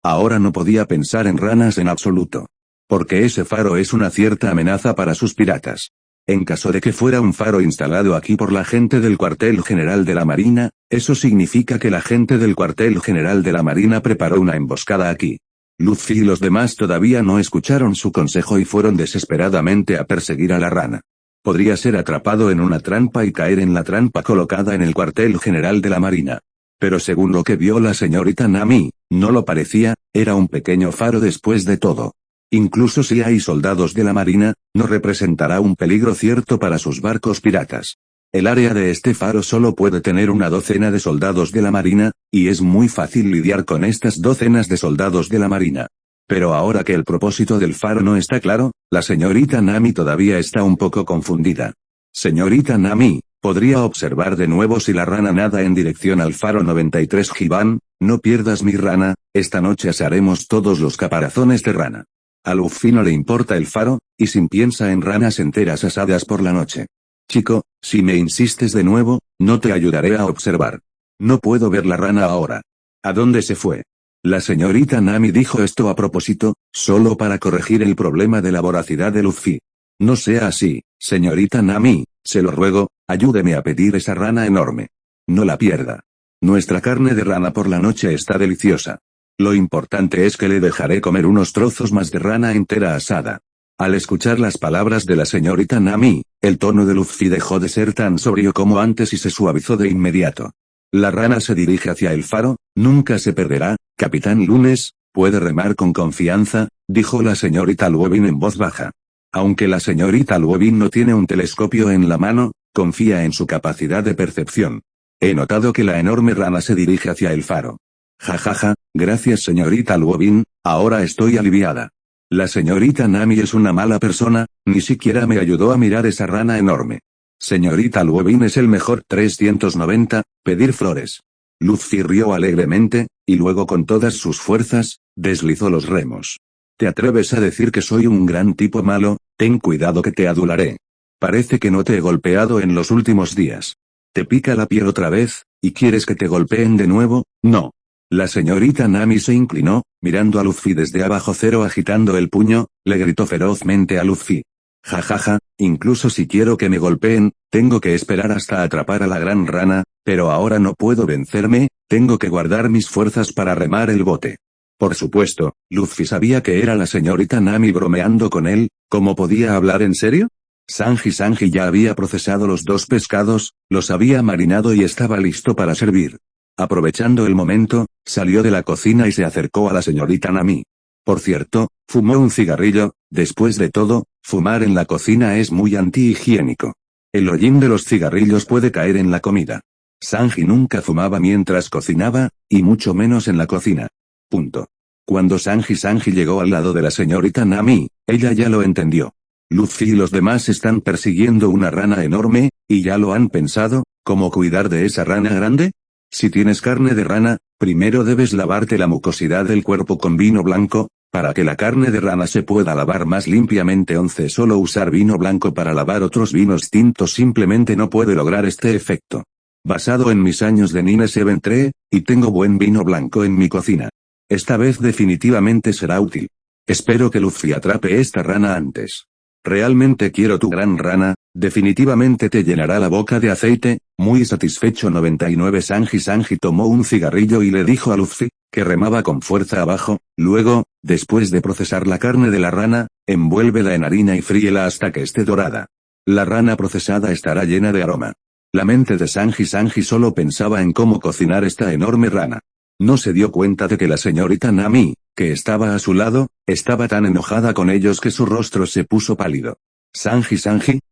Ahora no podía pensar en ranas en absoluto. Porque ese faro es una cierta amenaza para sus piratas. En caso de que fuera un faro instalado aquí por la gente del cuartel general de la Marina, eso significa que la gente del cuartel general de la Marina preparó una emboscada aquí. Luffy y los demás todavía no escucharon su consejo y fueron desesperadamente a perseguir a la rana. Podría ser atrapado en una trampa y caer en la trampa colocada en el cuartel general de la Marina. Pero según lo que vio la señorita Nami, no lo parecía, era un pequeño faro después de todo. Incluso si hay soldados de la Marina, no representará un peligro cierto para sus barcos piratas. El área de este faro solo puede tener una docena de soldados de la Marina, y es muy fácil lidiar con estas docenas de soldados de la Marina. Pero ahora que el propósito del faro no está claro, la señorita Nami todavía está un poco confundida. Señorita Nami, ¿podría observar de nuevo si la rana nada en dirección al faro 93? Giban, no pierdas mi rana, esta noche asaremos todos los caparazones de rana. A Luffy no le importa el faro, y sin piensa en ranas enteras asadas por la noche. Chico, si me insistes de nuevo, no te ayudaré a observar. No puedo ver la rana ahora. ¿A dónde se fue? La señorita Nami dijo esto a propósito, solo para corregir el problema de la voracidad de Luffy. No sea así, señorita Nami, se lo ruego, ayúdeme a pedir esa rana enorme. No la pierda. Nuestra carne de rana por la noche está deliciosa. Lo importante es que le dejaré comer unos trozos más de rana entera asada. Al escuchar las palabras de la señorita Nami, el tono de Luffy dejó de ser tan sobrio como antes y se suavizó de inmediato. La rana se dirige hacia el faro, nunca se perderá, Capitán Lunes, puede remar con confianza, dijo la señorita Luobin en voz baja. Aunque la señorita Luobin no tiene un telescopio en la mano, confía en su capacidad de percepción. He notado que la enorme rana se dirige hacia el faro. Jajaja, gracias señorita Luobin, ahora estoy aliviada. La señorita Nami es una mala persona, ni siquiera me ayudó a mirar esa rana enorme. Señorita Luobin es el mejor. 390, pedir flores. Luffy rió alegremente, y luego con todas sus fuerzas, deslizó los remos. ¿Te atreves a decir que soy un gran tipo malo? Ten cuidado que te adularé. Parece que no te he golpeado en los últimos días. ¿Te pica la piel otra vez, y quieres que te golpeen de nuevo? No. La señorita Nami se inclinó, mirando a Luffy desde abajo. Agitando el puño, le gritó ferozmente a Luffy. Jajaja, incluso si quiero que me golpeen, tengo que esperar hasta atrapar a la gran rana, pero ahora no puedo vencerme, tengo que guardar mis fuerzas para remar el bote. Por supuesto, Luffy sabía que era la señorita Nami bromeando con él, ¿cómo podía hablar en serio? Sanji ya había procesado los dos pescados, los había marinado y estaba listo para servir. Aprovechando el momento, salió de la cocina y se acercó a la señorita Nami. Por cierto, fumó un cigarrillo. Después de todo, fumar en la cocina es muy antihigiénico. El hollín de los cigarrillos puede caer en la comida. Sanji nunca fumaba mientras cocinaba, y mucho menos en la cocina. Punto. Cuando Sanji llegó al lado de la señorita Nami, ella ya lo entendió. Luffy y los demás están persiguiendo una rana enorme, ¿y ya lo han pensado? ¿Cómo cuidar de esa rana grande? Si tienes carne de rana, primero debes lavarte la mucosidad del cuerpo con vino blanco, para que la carne de rana se pueda lavar más limpiamente. 11 Solo usar vino blanco para lavar otros vinos tintos simplemente no puede lograr este efecto. Basado en mis años de Nine Seven Tree, y tengo buen vino blanco en mi cocina. Esta vez definitivamente será útil. Espero que Luffy atrape esta rana antes. Realmente quiero tu gran rana, definitivamente te llenará la boca de aceite. Muy satisfecho. 99 Sanji tomó un cigarrillo y le dijo a Luffy, que remaba con fuerza abajo, luego, después de procesar la carne de la rana, envuélvela en harina y fríela hasta que esté dorada. La rana procesada estará llena de aroma. La mente de Sanji solo pensaba en cómo cocinar esta enorme rana. No se dio cuenta de que la señorita Nami, que estaba a su lado, estaba tan enojada con ellos que su rostro se puso pálido. Sanji,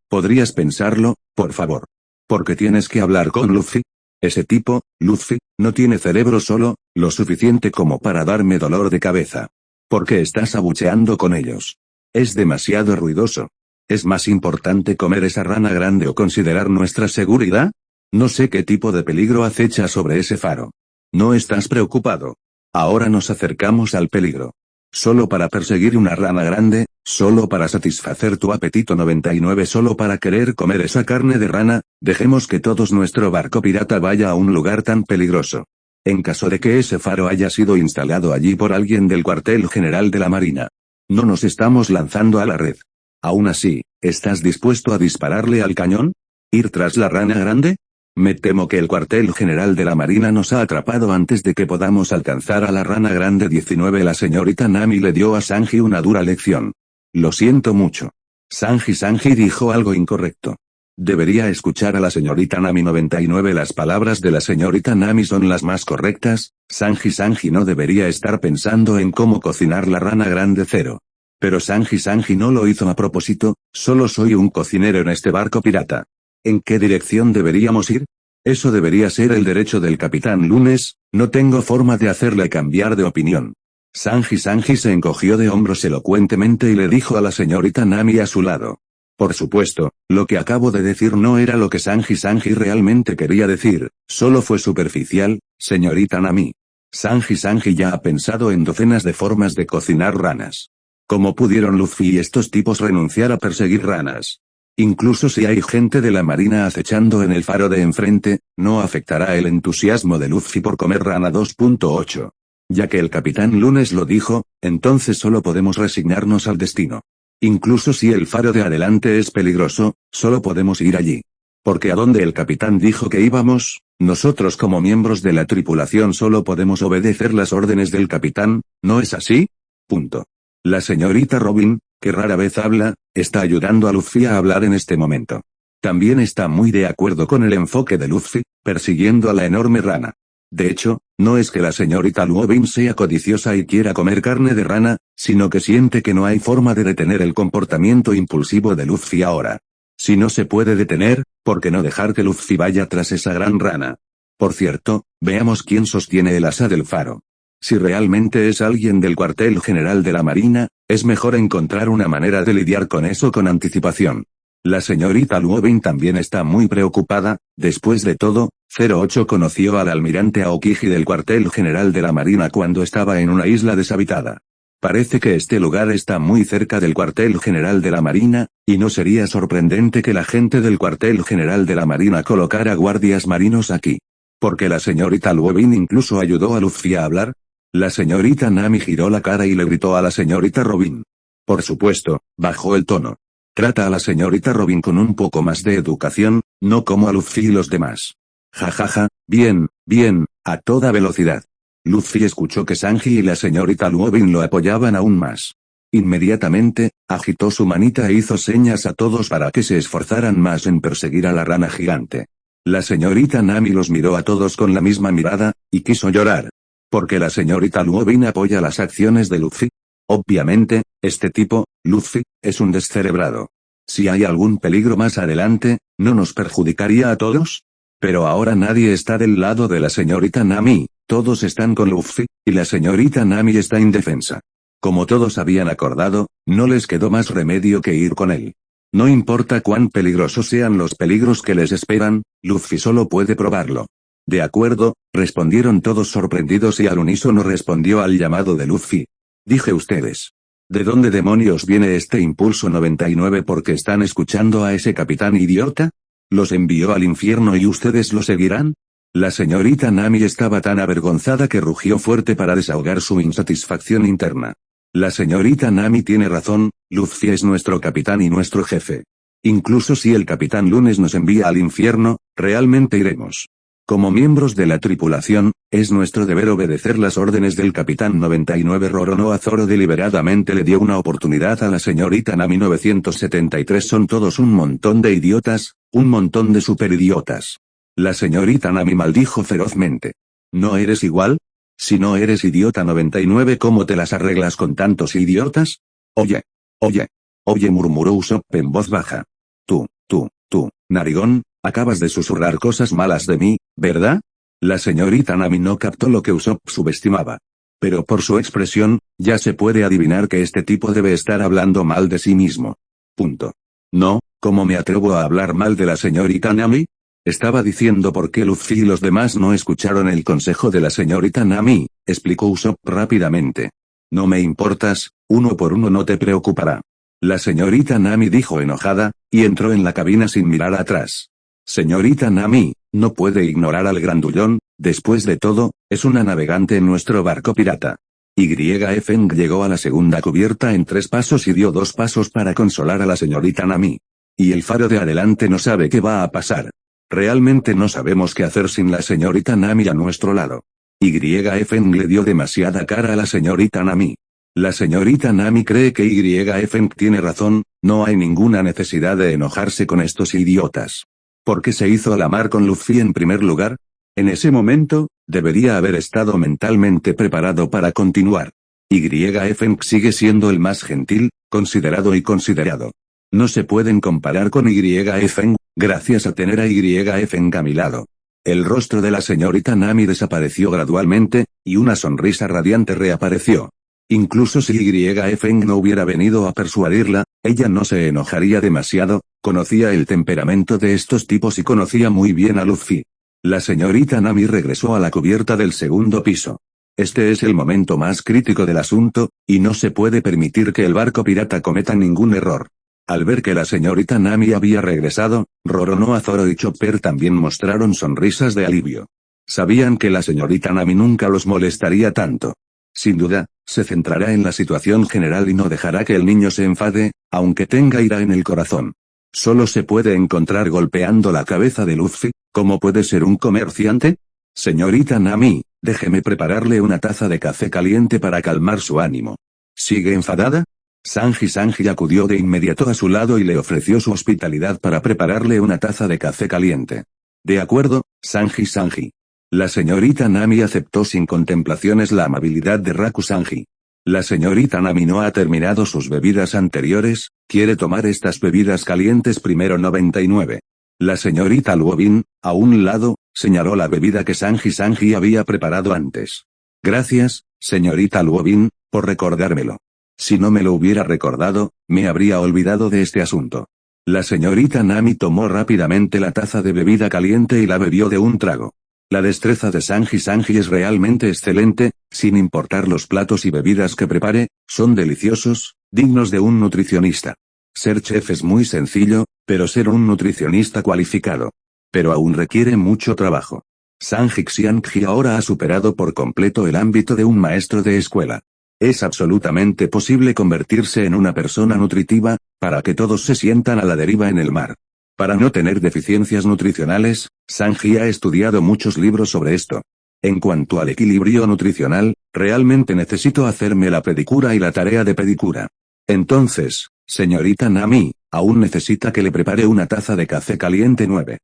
¿podrías pensarlo, por favor? ¿Por qué tienes que hablar con Luffy? Ese tipo, Luffy, no tiene cerebro solo, lo suficiente como para darme dolor de cabeza. ¿Por qué estás abucheando con ellos? Es demasiado ruidoso. ¿Es más importante comer esa rana grande o considerar nuestra seguridad? No sé qué tipo de peligro acecha sobre ese faro. ¿No estás preocupado? Ahora nos acercamos al peligro. Solo para perseguir una rana grande, solo para satisfacer tu apetito. 99 Solo para querer comer esa carne de rana, dejemos que todos nuestro barco pirata vaya a un lugar tan peligroso. En caso de que ese faro haya sido instalado allí por alguien del cuartel general de la Marina. No nos estamos lanzando a la red. Aún así, ¿estás dispuesto a dispararle al cañón? ¿Ir tras la rana grande? Me temo que el cuartel general de la Marina nos ha atrapado antes de que podamos alcanzar a la rana grande. 19 La señorita Nami le dio a Sanji una dura lección. Lo siento mucho. Sanji dijo algo incorrecto. Debería escuchar a la señorita Nami. 99 Las palabras de la señorita Nami son las más correctas. Sanji no debería estar pensando en cómo cocinar la rana grande. 0. Pero Sanji no lo hizo a propósito, solo soy un cocinero en este barco pirata. ¿En qué dirección deberíamos ir? Eso debería ser el derecho del Capitán Lunes, no tengo forma de hacerle cambiar de opinión. Sanji se encogió de hombros elocuentemente y le dijo a la señorita Nami a su lado. Por supuesto, lo que acabo de decir no era lo que Sanji realmente quería decir, solo fue superficial, señorita Nami. Sanji ya ha pensado en docenas de formas de cocinar ranas. ¿Cómo pudieron Luffy y estos tipos renunciar a perseguir ranas? Incluso si hay gente de la marina acechando en el faro de enfrente, no afectará el entusiasmo de Luffy por comer rana. 2.8. Ya que el Capitán Lunes lo dijo, entonces solo podemos resignarnos al destino. Incluso si el faro de adelante es peligroso, solo podemos ir allí. Porque a donde el capitán dijo que íbamos, nosotros como miembros de la tripulación solo podemos obedecer las órdenes del capitán, ¿no es así? Punto. La señorita Robin, que rara vez habla, está ayudando a Luffy a hablar en este momento. También está muy de acuerdo con el enfoque de Luffy, persiguiendo a la enorme rana. De hecho, no es que la señorita Robin sea codiciosa y quiera comer carne de rana, sino que siente que no hay forma de detener el comportamiento impulsivo de Luffy ahora. Si no se puede detener, ¿por qué no dejar que Luffy vaya tras esa gran rana? Por cierto, veamos quién sostiene el asa del faro. Si realmente es alguien del cuartel general de la Marina, es mejor encontrar una manera de lidiar con eso con anticipación. La señorita Luobin también está muy preocupada, después de todo, 08 conoció al almirante Aokiji del cuartel general de la Marina cuando estaba en una isla deshabitada. Parece que este lugar está muy cerca del cuartel general de la Marina, y no sería sorprendente que la gente del cuartel general de la Marina colocara guardias marinos aquí. Porque la señorita Luobin incluso ayudó a Luffy a hablar. La señorita Nami giró la cara y le gritó a la señorita Robin. Por supuesto, bajó el tono. Trata a la señorita Robin con un poco más de educación, no como a Luffy y los demás. Jajaja, bien, a toda velocidad. Luffy escuchó que Sanji y la señorita Luobin lo apoyaban aún más. Inmediatamente, agitó su manita e hizo señas a todos para que se esforzaran más en perseguir a la rana gigante. La señorita Nami los miró a todos con la misma mirada, y quiso llorar. ¿Por qué la señorita Luobin apoya las acciones de Luffy? Obviamente, este tipo, Luffy, es un descerebrado. Si hay algún peligro más adelante, ¿no nos perjudicaría a todos? Pero ahora nadie está del lado de la señorita Nami, todos están con Luffy, y la señorita Nami está indefensa. Como todos habían acordado, no les quedó más remedio que ir con él. No importa cuán peligrosos sean los peligros que les esperan, Luffy solo puede probarlo. De acuerdo, respondieron todos sorprendidos y al unísono respondió al llamado de Luffy. Dije ustedes. ¿De dónde demonios viene este impulso 99 porque están escuchando a ese capitán idiota? ¿Los envió al infierno y ustedes lo seguirán? La señorita Nami estaba tan avergonzada que rugió fuerte para desahogar su insatisfacción interna. La señorita Nami tiene razón, Luffy es nuestro capitán y nuestro jefe. Incluso si el capitán Lunes nos envía al infierno, realmente iremos. Como miembros de la tripulación, es nuestro deber obedecer las órdenes del capitán 99. Roronoa Zoro deliberadamente le dio una oportunidad a la señorita Nami. 973 son todos un montón de idiotas, un montón de superidiotas. La señorita Nami maldijo ferozmente. ¿No eres igual? Si no eres idiota 99, ¿cómo te las arreglas con tantos idiotas? Oye, murmuró Usopp en voz baja. Tú, narigón, acabas de susurrar cosas malas de mí, ¿verdad? La señorita Nami no captó lo que Usopp subestimaba. Pero por su expresión, ya se puede adivinar que este tipo debe estar hablando mal de sí mismo. Punto. No, ¿cómo me atrevo a hablar mal de la señorita Nami? Estaba diciendo por qué Luffy y los demás no escucharon el consejo de la señorita Nami, explicó Usopp rápidamente. No me importas, uno por uno no te preocupará. La señorita Nami dijo enojada, y entró en la cabina sin mirar atrás. Señorita Nami, no puede ignorar al grandullón, después de todo, es una navegante en nuestro barco pirata. Feng llegó a la segunda cubierta en 3 pasos y dio 2 pasos para consolar a la señorita Nami. Y el faro de adelante no sabe qué va a pasar. Realmente no sabemos qué hacer sin la señorita Nami a nuestro lado. Feng le dio demasiada cara a la señorita Nami. La señorita Nami cree que Feng tiene razón, no hay ninguna necesidad de enojarse con estos idiotas. ¿Por qué se hizo a la mar con Luffy en primer lugar? En ese momento, debería haber estado mentalmente preparado para continuar. Feng sigue siendo el más gentil, considerado y considerado. No se pueden comparar con Feng, gracias a tener a Feng a mi lado. El rostro de la señorita Nami desapareció gradualmente, y una sonrisa radiante reapareció. Incluso si Feng no hubiera venido a persuadirla, ella no se enojaría demasiado, conocía el temperamento de estos tipos y conocía muy bien a Luffy. La señorita Nami regresó a la cubierta del segundo piso. Este es el momento más crítico del asunto, y no se puede permitir que el barco pirata cometa ningún error. Al ver que la señorita Nami había regresado, Roronoa Zoro y Chopper también mostraron sonrisas de alivio. Sabían que la señorita Nami nunca los molestaría tanto. Sin duda, se centrará en la situación general y no dejará que el niño se enfade, aunque tenga ira en el corazón. Solo se puede encontrar golpeando la cabeza de Luffy, ¿cómo puede ser un comerciante? Señorita Nami, déjeme prepararle una taza de café caliente para calmar su ánimo. ¿Sigue enfadada? Sanji acudió de inmediato a su lado y le ofreció su hospitalidad para prepararle una taza de café caliente. De acuerdo, Sanji. La señorita Nami aceptó sin contemplaciones la amabilidad de Raku Sanji. La señorita Nami no ha terminado sus bebidas anteriores, quiere tomar estas bebidas calientes primero. 99. La señorita Luobin, a un lado, señaló la bebida que Sanji había preparado antes. Gracias, señorita Luobin, por recordármelo. Si no me lo hubiera recordado, me habría olvidado de este asunto. La señorita Nami tomó rápidamente la taza de bebida caliente y la bebió de un trago. La destreza de Sanji es realmente excelente, sin importar los platos y bebidas que prepare, son deliciosos, dignos de un nutricionista. Ser chef es muy sencillo, pero ser un nutricionista cualificado. Pero aún requiere mucho trabajo. Sanji ahora ha superado por completo el ámbito de un maestro de escuela. Es absolutamente posible convertirse en una persona nutritiva, para que todos se sientan a la deriva en el mar. Para no tener deficiencias nutricionales, Sanji ha estudiado muchos libros sobre esto. En cuanto al equilibrio nutricional, Realmente necesito hacerme la pedicura y la tarea de pedicura. Entonces, señorita Nami, aún necesita que le prepare una taza de café caliente 9.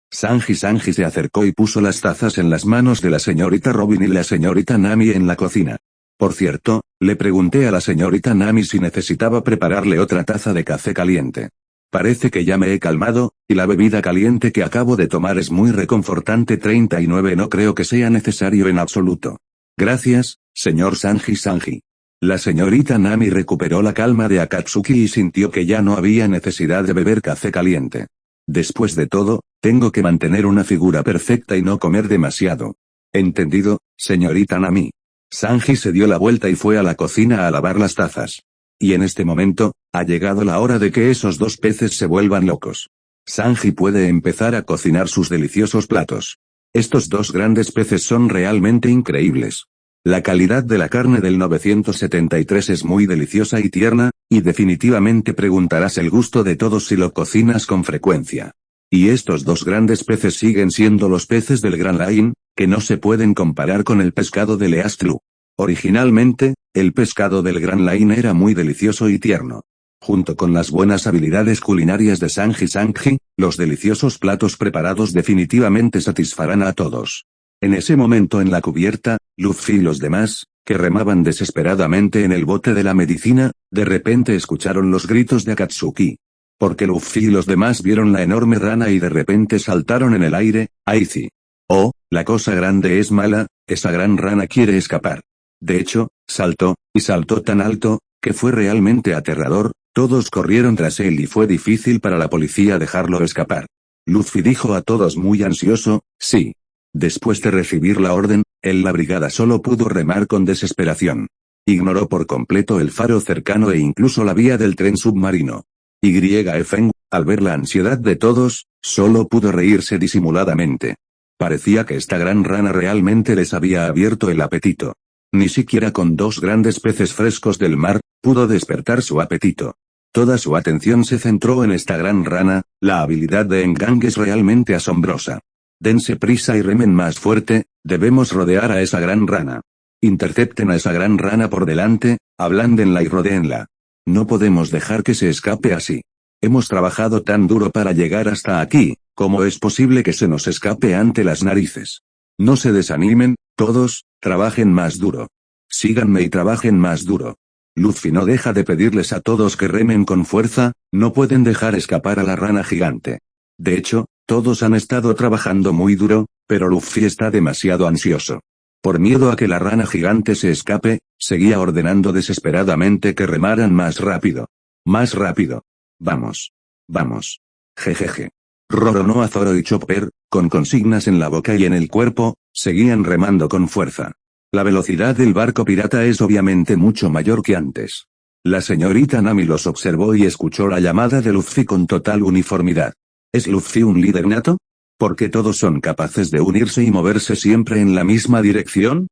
Sanji se acercó y puso las tazas en las manos de la señorita Robin y la señorita Nami en la cocina. Por cierto, le pregunté a la señorita Nami si necesitaba prepararle otra taza de café caliente. Parece que ya me he calmado, y la bebida caliente que acabo de tomar es muy reconfortante 39. No creo que sea necesario en absoluto. Gracias, señor Sanji. La señorita Nami recuperó la calma de Akatsuki y sintió que ya no había necesidad de beber café caliente. Después de todo, tengo que mantener una figura perfecta y no comer demasiado. ¿Entendido, señorita Nami? Sanji se dio la vuelta y fue a la cocina a lavar las tazas. Y en este momento, ha llegado la hora de que esos dos peces se vuelvan locos. Sanji puede empezar a cocinar sus deliciosos platos. Estos dos grandes peces son realmente increíbles. La calidad de la carne del 973 es muy deliciosa y tierna, y definitivamente preguntarás el gusto de todos si lo cocinas con frecuencia. Y estos dos grandes peces siguen siendo los peces del Grand Line, que no se pueden comparar con el pescado de Leastru. Originalmente, el pescado del Grand Line era muy delicioso y tierno. Junto con las buenas habilidades culinarias de Sanji, los deliciosos platos preparados definitivamente satisfarán a todos. En ese momento en la cubierta, Luffy y los demás, que remaban desesperadamente en el bote de la medicina, de repente escucharon los gritos de Akatsuki. Porque Luffy y los demás vieron la enorme rana y de repente saltaron en el aire. ¡Aizi! Oh, la cosa grande es mala, esa gran rana quiere escapar. De hecho, saltó, y saltó tan alto, que fue realmente aterrador, todos corrieron tras él y fue difícil para la policía dejarlo escapar. Luffy dijo a todos muy ansioso, sí. Después de recibir la orden, la brigada solo pudo remar con desesperación. Ignoró por completo el faro cercano e incluso la vía del tren submarino. YFN, al ver la ansiedad de todos, solo pudo reírse disimuladamente. Parecía que esta gran rana realmente les había abierto el apetito. Ni siquiera con dos grandes peces frescos del mar, pudo despertar su apetito. Toda su atención se centró en esta gran rana. La habilidad de Engang es realmente asombrosa. Dense prisa y remen más fuerte, debemos rodear a esa gran rana. Intercepten a esa gran rana por delante, ablándenla y rodéenla. No podemos dejar que se escape así. Hemos trabajado tan duro para llegar hasta aquí, ¿cómo es posible que se nos escape ante las narices? No se desanimen, todos, trabajen más duro. Síganme y trabajen más duro. Luffy no deja de pedirles a todos que remen con fuerza, no pueden dejar escapar a la rana gigante. De hecho, todos han estado trabajando muy duro, pero Luffy está demasiado ansioso. Por miedo a que la rana gigante se escape, seguía ordenando desesperadamente que remaran más rápido. Más rápido. Vamos. Vamos. Jejeje. Roronoa, Zoro y Chopper, con consignas en la boca y en el cuerpo, seguían remando con fuerza. La velocidad del barco pirata es obviamente mucho mayor que antes. La señorita Nami los observó y escuchó la llamada de Luffy con total uniformidad. ¿Es Luffy un líder nato? ¿Por qué todos son capaces de unirse y moverse siempre en la misma dirección?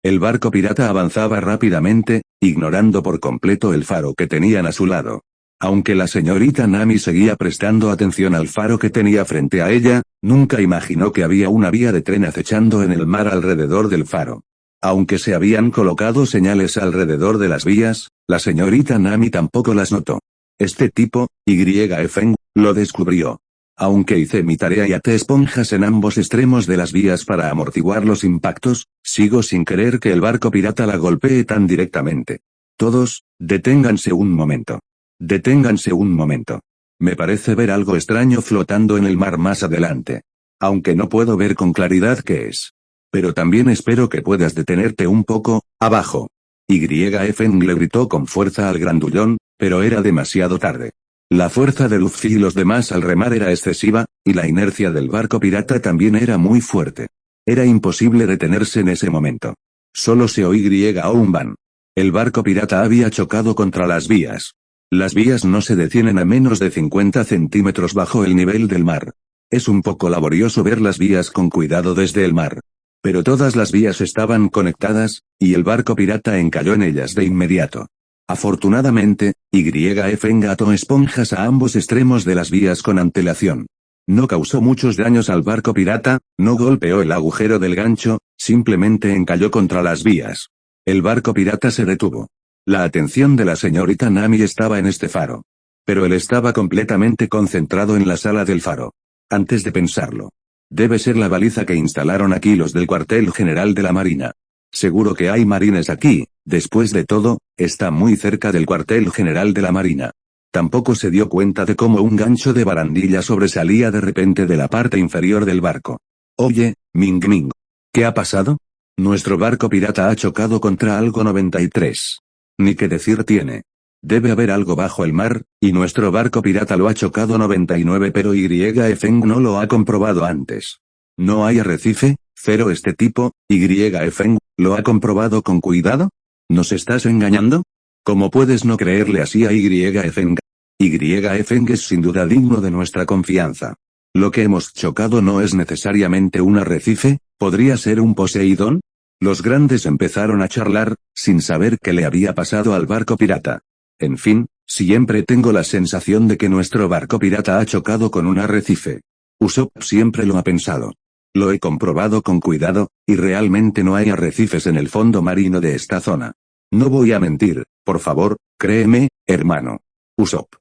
El barco pirata avanzaba rápidamente, ignorando por completo el faro que tenían a su lado. Aunque la señorita Nami seguía prestando atención al faro que tenía frente a ella, nunca imaginó que había una vía de tren acechando en el mar alrededor del faro. Aunque se habían colocado señales alrededor de las vías, la señorita Nami tampoco las notó. Este tipo, YFN, lo descubrió. Aunque hice mi tarea y até esponjas en ambos extremos de las vías para amortiguar los impactos, sigo sin querer que el barco pirata la golpee tan directamente. Todos, deténganse un momento. Deténganse un momento. Me parece ver algo extraño flotando en el mar más adelante. Aunque no puedo ver con claridad qué es. Pero también espero que puedas detenerte un poco, abajo. YFN le gritó con fuerza al grandullón, pero era demasiado tarde. La fuerza de Luffy y los demás al remar era excesiva, y la inercia del barco pirata también era muy fuerte. Era imposible detenerse en ese momento. Solo se oyó un van. El barco pirata había chocado contra las vías. Las vías no se detienen a menos de 50 centímetros bajo el nivel del mar. Es un poco laborioso ver las vías con cuidado desde el mar. Pero todas las vías estaban conectadas, y el barco pirata encalló en ellas de inmediato. Afortunadamente, YFN ató esponjas a ambos extremos de las vías con antelación. No causó muchos daños al barco pirata, no golpeó el agujero del gancho, Simplemente encalló contra las vías. El barco pirata se detuvo. La atención de la señorita Nami estaba en este faro. Pero él estaba completamente concentrado en la sala del faro. Antes de pensarlo. Debe ser la baliza que instalaron aquí los del cuartel general de la Marina. Seguro que hay marines aquí, después de todo, está muy cerca del cuartel general de la Marina. Tampoco se dio cuenta de cómo un gancho de barandilla sobresalía de repente de la parte inferior del barco. Oye, Ming Ming. ¿Qué ha pasado? Nuestro barco pirata ha chocado contra algo 93. Ni qué decir tiene. Debe haber algo bajo el mar, y nuestro barco pirata lo ha chocado 99 pero YFeng no lo ha comprobado antes. ¿No hay arrecife? Cero este tipo, YFeng, ¿lo ha comprobado con cuidado? ¿Nos estás engañando? ¿Cómo puedes no creerle así a YFeng? YFeng es sin duda digno de nuestra confianza. Lo que hemos chocado no es necesariamente un arrecife, ¿podría ser un Poseidón? Los grandes empezaron a charlar, sin saber qué le había pasado al barco pirata. En fin, siempre tengo la sensación de que nuestro barco pirata ha chocado con un arrecife. Usopp siempre lo ha pensado. Lo he comprobado con cuidado, y realmente no hay arrecifes en el fondo marino de esta zona. No voy a mentir, por favor, créeme, hermano. Usopp.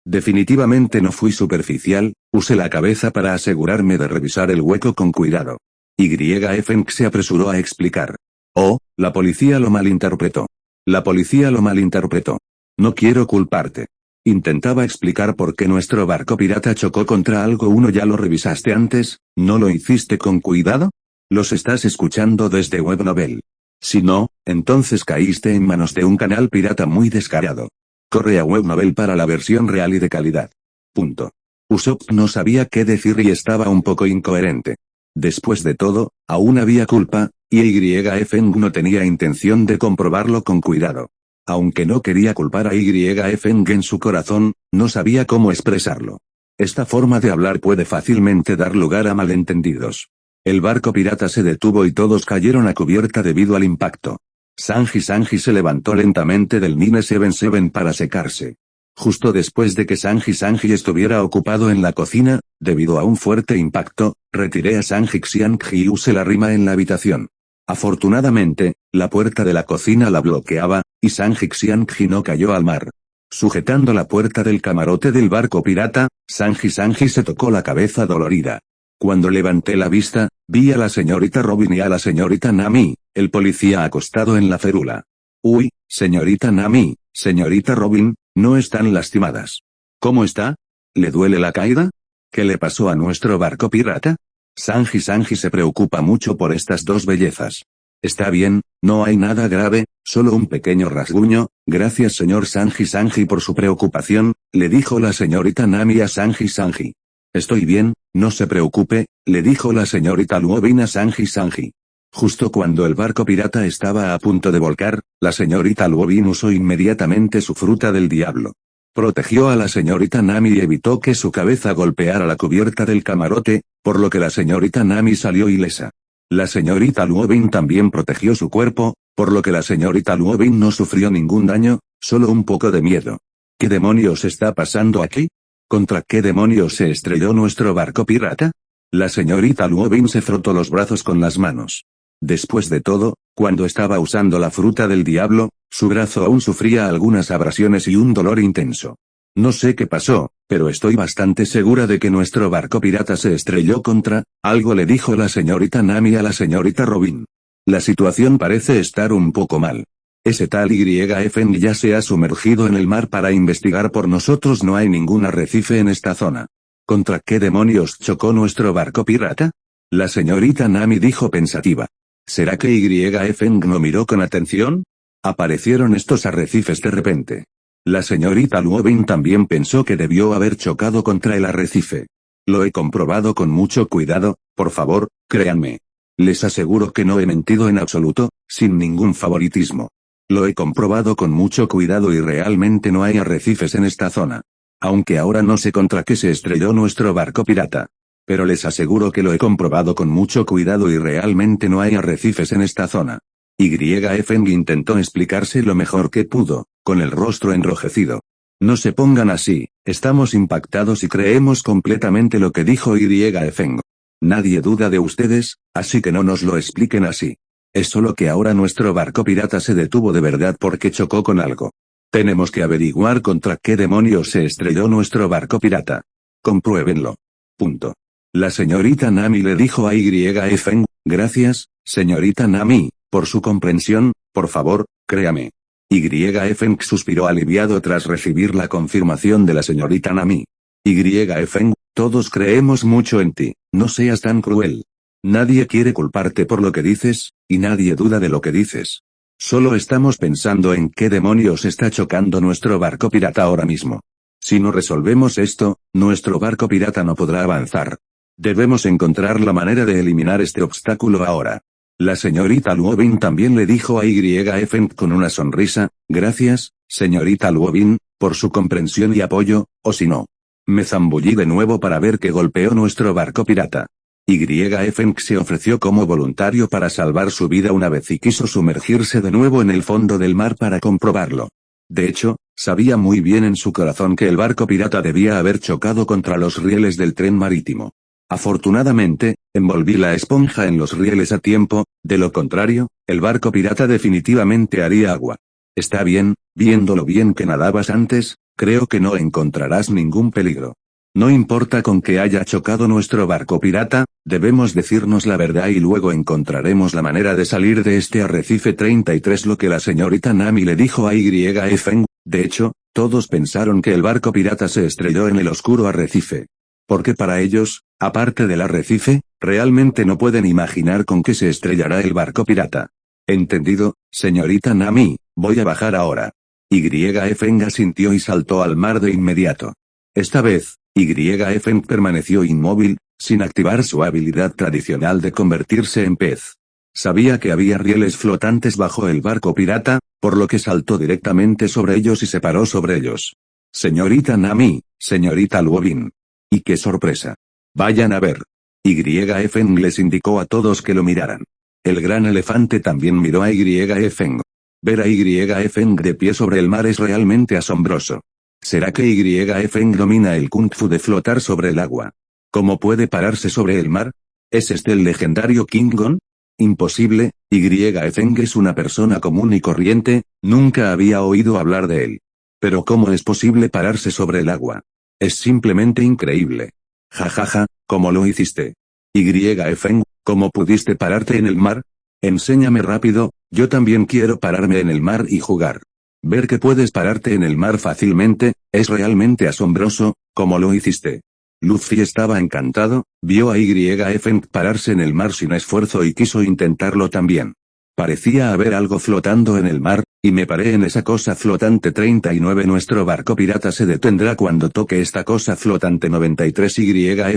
Definitivamente no fui superficial, usé la cabeza para asegurarme de revisar el hueco con cuidado. YFeng se apresuró a explicar. Oh, la policía lo malinterpretó. La policía lo malinterpretó. No quiero culparte. Intentaba explicar por qué nuestro barco pirata chocó contra algo. Uno ya lo revisaste antes, ¿no lo hiciste con cuidado? Los estás escuchando desde Webnovel. Si no, entonces caíste en manos de un canal pirata muy descarado. Corre a Webnovel para la versión real y de calidad. Punto. Usopp no sabía qué decir y estaba un poco incoherente. Después de todo, aún había culpa, y YFeng no tenía intención de comprobarlo con cuidado. Aunque no quería culpar a YFeng en su corazón, no sabía cómo expresarlo. Esta forma de hablar puede fácilmente dar lugar a malentendidos. El barco pirata se detuvo y todos cayeron a cubierta debido al impacto. Sanji se levantó lentamente del Nine 77 para secarse. Justo después de que Sanji estuviera ocupado en la cocina, debido a un fuerte impacto, retiré a Sanji Xiangji y usé la rima en la habitación. Afortunadamente, la puerta de la cocina la bloqueaba, y Sanji Xiangji no cayó al mar. Sujetando la puerta del camarote del barco pirata, Sanji se tocó la cabeza dolorida. Cuando levanté la vista, vi a la señorita Robin y a la señorita Nami, el policía acostado en la férula. Uy, señorita Nami, señorita Robin, no están lastimadas. ¿Cómo está? ¿Le duele la caída? ¿Qué le pasó a nuestro barco pirata? Sanji se preocupa mucho por estas dos bellezas. Está bien, no hay nada grave, solo un pequeño rasguño. Gracias señor Sanji por su preocupación, le dijo la señorita Nami a Sanji. Estoy bien, no se preocupe, le dijo la señorita Luobin a Sanji. Justo cuando el barco pirata estaba a punto de volcar, la señorita Luobin usó inmediatamente su fruta del diablo. Protegió a la señorita Nami y evitó que su cabeza golpeara la cubierta del camarote, por lo que la señorita Nami salió ilesa. La señorita Luobin también protegió su cuerpo, por lo que la señorita Luobin no sufrió ningún daño, solo un poco de miedo. ¿Qué demonios está pasando aquí? ¿Contra qué demonios se estrelló nuestro barco pirata? La señorita Luobin se frotó los brazos con las manos. Después de todo, cuando estaba usando la fruta del diablo, su brazo aún sufría algunas abrasiones y un dolor intenso. No sé qué pasó, pero estoy bastante segura de que nuestro barco pirata se estrelló contra algo, le dijo la señorita Nami a la señorita Robin. La situación parece estar un poco mal. Ese tal YFeng ya se ha sumergido en el mar para investigar por nosotros. No hay ningún arrecife en esta zona. ¿Contra qué demonios chocó nuestro barco pirata? La señorita Nami dijo pensativa. ¿Será que YFeng no miró con atención? Aparecieron estos arrecifes de repente. La señorita Luobin también pensó que debió haber chocado contra el arrecife. Lo he comprobado con mucho cuidado, por favor, créanme. Les aseguro que no he mentido en absoluto, sin ningún favoritismo. Lo he comprobado con mucho cuidado y realmente no hay arrecifes en esta zona. Aunque ahora no sé contra qué se estrelló nuestro barco pirata. Pero les aseguro que lo he comprobado con mucho cuidado y realmente no hay arrecifes en esta zona. YFeng intentó explicarse lo mejor que pudo, con el rostro enrojecido. No se pongan así, estamos impactados y creemos completamente lo que dijo YFeng. Nadie duda de ustedes, así que no nos lo expliquen así. Es solo que ahora nuestro barco pirata se detuvo de verdad porque chocó con algo. Tenemos que averiguar contra qué demonios se estrelló nuestro barco pirata. Compruébenlo. Punto. La señorita Nami le dijo a Feng, gracias, señorita Nami, por su comprensión, por favor, créame. Feng suspiró aliviado tras recibir la confirmación de la señorita Nami. Feng, todos creemos mucho en ti, no seas tan cruel. Nadie quiere culparte por lo que dices, y nadie duda de lo que dices. Solo estamos pensando en qué demonios está chocando nuestro barco pirata ahora mismo. Si no resolvemos esto, nuestro barco pirata no podrá avanzar. Debemos encontrar la manera de eliminar este obstáculo ahora. La señorita Luobin también le dijo a Feng con una sonrisa, gracias, señorita Luobin, por su comprensión y apoyo, o si no. Me zambullí de nuevo para ver que golpeó nuestro barco pirata. Feng se ofreció como voluntario para salvar su vida una vez y quiso sumergirse de nuevo en el fondo del mar para comprobarlo. De hecho, sabía muy bien en su corazón que el barco pirata debía haber chocado contra los rieles del tren marítimo. Afortunadamente, envolví la esponja en los rieles a tiempo, de lo contrario, el barco pirata definitivamente haría agua. Está bien, viendo lo bien que nadabas antes, creo que no encontrarás ningún peligro. No importa con que haya chocado nuestro barco pirata, debemos decirnos la verdad y luego encontraremos la manera de salir de este arrecife 33. Lo que la señorita Nami le dijo a Feng, de hecho, todos pensaron que el barco pirata se estrelló en el oscuro arrecife. Porque para ellos, aparte del arrecife, realmente no pueden imaginar con qué se estrellará el barco pirata. Entendido, señorita Nami, voy a bajar ahora. Feng asintió y saltó al mar de inmediato. Esta vez, Feng permaneció inmóvil, sin activar su habilidad tradicional de convertirse en pez. Sabía que había rieles flotantes bajo el barco pirata, por lo que saltó directamente sobre ellos y se paró sobre ellos. Señorita Nami, señorita Luobin. ¡Y qué sorpresa! Vayan a ver. Feng les indicó a todos que lo miraran. El gran elefante también miró a Feng. Ver a Feng de pie sobre el mar es realmente asombroso. ¿Será que Feng domina el Kung Fu de flotar sobre el agua? ¿Cómo puede pararse sobre el mar? ¿Es este el legendario King Gon? Imposible, Feng es una persona común y corriente, nunca había oído hablar de él. Pero ¿cómo es posible pararse sobre el agua? Es simplemente increíble. Jajaja, ¿cómo lo hiciste? Feng, ¿cómo pudiste pararte en el mar? Enséñame rápido, yo también quiero pararme en el mar y jugar. Ver que puedes pararte en el mar fácilmente, es realmente asombroso, ¿cómo lo hiciste? Luffy estaba encantado, vio a Feng pararse en el mar sin esfuerzo y quiso intentarlo también. Parecía haber algo flotando en el mar, y me paré en esa cosa flotante 39. Nuestro barco pirata se detendrá cuando toque esta cosa flotante 93.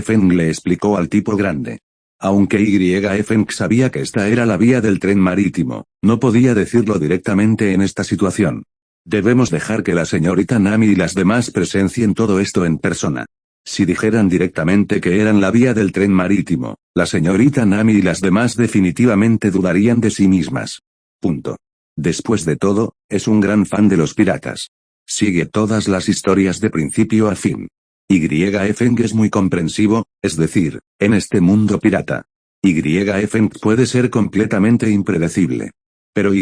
Feng le explicó al tipo grande. Aunque Feng sabía que esta era la vía del tren marítimo, no podía decirlo directamente en esta situación. Debemos dejar que la señorita Nami y las demás presencien todo esto en persona. Si dijeran directamente que eran la vía del tren marítimo, la señorita Nami y las demás definitivamente dudarían de sí mismas. Punto. Después de todo, es un gran fan de los piratas. Sigue todas las historias de principio a fin. Feng es muy comprensivo, es decir, en este mundo pirata. Feng puede ser completamente impredecible. Pero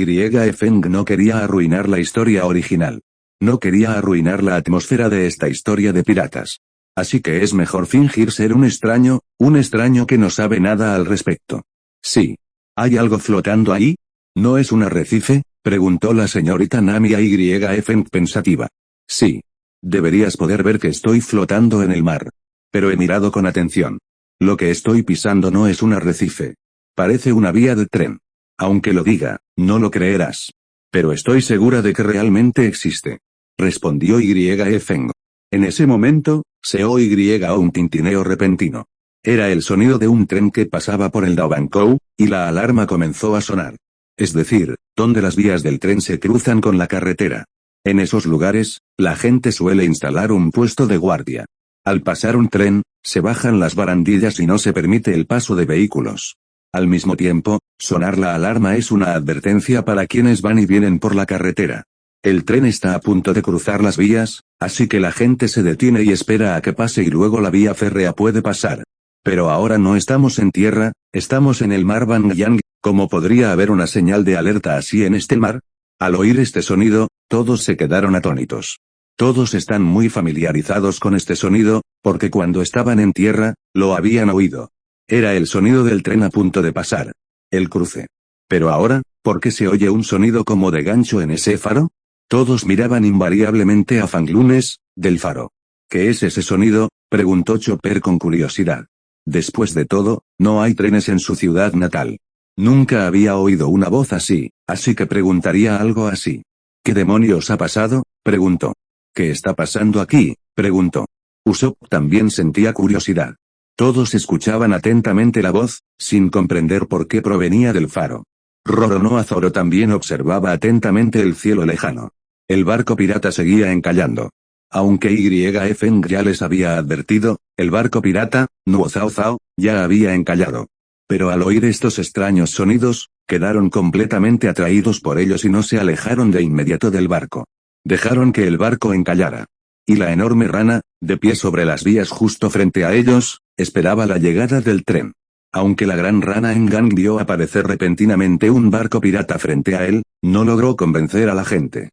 Feng no quería arruinar la historia original. No quería arruinar la atmósfera de esta historia de piratas. Así que es mejor fingir ser un extraño que no sabe nada al respecto. Sí. ¿Hay algo flotando ahí? ¿No es un arrecife?, preguntó la señorita Nami a Feng pensativa. Sí. Deberías poder ver que estoy flotando en el mar. Pero he mirado con atención. Lo que estoy pisando no es un arrecife. Parece una vía de tren. Aunque lo diga, no lo creerás. Pero estoy segura de que realmente existe. Respondió Feng. En ese momento, se oyó un tintineo repentino. Era el sonido de un tren que pasaba por el Daobankou, y la alarma comenzó a sonar. Es decir, donde las vías del tren se cruzan con la carretera. En esos lugares, la gente suele instalar un puesto de guardia. Al pasar un tren, se bajan las barandillas y no se permite el paso de vehículos. Al mismo tiempo, sonar la alarma es una advertencia para quienes van y vienen por la carretera. El tren está a punto de cruzar las vías, así que la gente se detiene y espera a que pase y luego la vía férrea puede pasar. Pero ahora no estamos en tierra, estamos en el mar Bangyang. ¿Cómo podría haber una señal de alerta así en este mar? Al oír este sonido, todos se quedaron atónitos. Todos están muy familiarizados con este sonido, porque cuando estaban en tierra, lo habían oído. Era el sonido del tren a punto de pasar. El cruce. Pero ahora, ¿por qué se oye un sonido como de gancho en ese faro? Todos miraban invariablemente a Fanglunes, del faro. ¿Qué es ese sonido?, preguntó Chopper con curiosidad. Después de todo, no hay trenes en su ciudad natal. Nunca había oído una voz así que preguntaría algo así. ¿Qué demonios ha pasado?, preguntó. ¿Qué está pasando aquí?, preguntó. Usopp también sentía curiosidad. Todos escuchaban atentamente la voz, sin comprender por qué provenía del faro. Roronoa Zoro también observaba atentamente el cielo lejano. El barco pirata seguía encallando. Aunque Feng ya les había advertido, el barco pirata, Nuo Zao Zao, ya había encallado. Pero al oír estos extraños sonidos, quedaron completamente atraídos por ellos y no se alejaron de inmediato del barco. Dejaron que el barco encallara. Y la enorme rana, de pie sobre las vías justo frente a ellos, esperaba la llegada del tren. Aunque la gran rana Engang vio aparecer repentinamente un barco pirata frente a él, no logró convencer a la gente.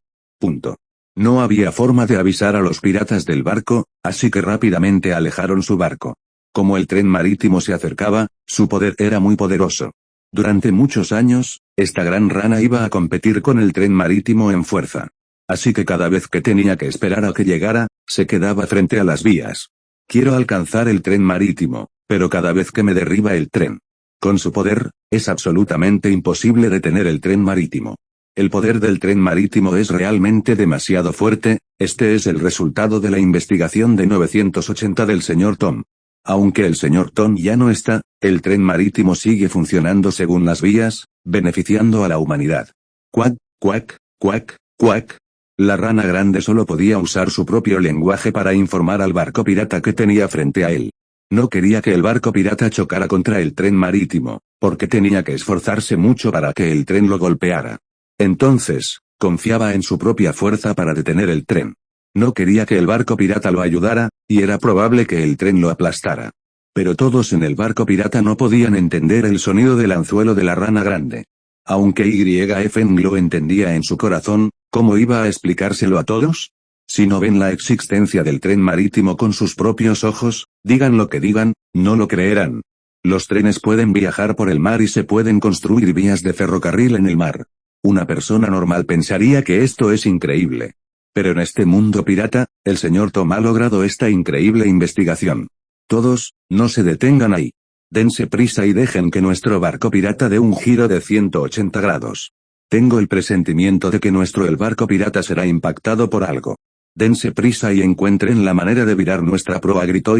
No había forma de avisar a los piratas del barco, así que rápidamente alejaron su barco. Como el tren marítimo se acercaba, su poder era muy poderoso. Durante muchos años, esta gran rana iba a competir con el tren marítimo en fuerza. Así que cada vez que tenía que esperar a que llegara, se quedaba frente a las vías. Quiero alcanzar el tren marítimo, pero cada vez que me derriba el tren. Con su poder, es absolutamente imposible detener el tren marítimo. El poder del tren marítimo es realmente demasiado fuerte. Este es el resultado de la investigación de 980 del Sr. Tom. Aunque el Sr. Tom ya no está, el tren marítimo sigue funcionando según las vías, beneficiando a la humanidad. Cuac, cuac, cuac, cuac. La rana grande solo podía usar su propio lenguaje para informar al barco pirata que tenía frente a él. No quería que el barco pirata chocara contra el tren marítimo, porque tenía que esforzarse mucho para que el tren lo golpeara. Entonces, confiaba en su propia fuerza para detener el tren. No quería que el barco pirata lo ayudara, y era probable que el tren lo aplastara. Pero todos en el barco pirata no podían entender el sonido del anzuelo de la rana grande. Aunque Feng lo entendía en su corazón, ¿cómo iba a explicárselo a todos? Si no ven la existencia del tren marítimo con sus propios ojos, digan lo que digan, no lo creerán. Los trenes pueden viajar por el mar y se pueden construir vías de ferrocarril en el mar. Una persona normal pensaría que esto es increíble. Pero en este mundo pirata, el Sr. Tom ha logrado esta increíble investigación. Todos, no se detengan ahí. Dense prisa y dejen que nuestro barco pirata dé un giro de 180 grados. Tengo el presentimiento de que el barco pirata será impactado por algo. Dense prisa y encuentren la manera de virar nuestra proa, gritó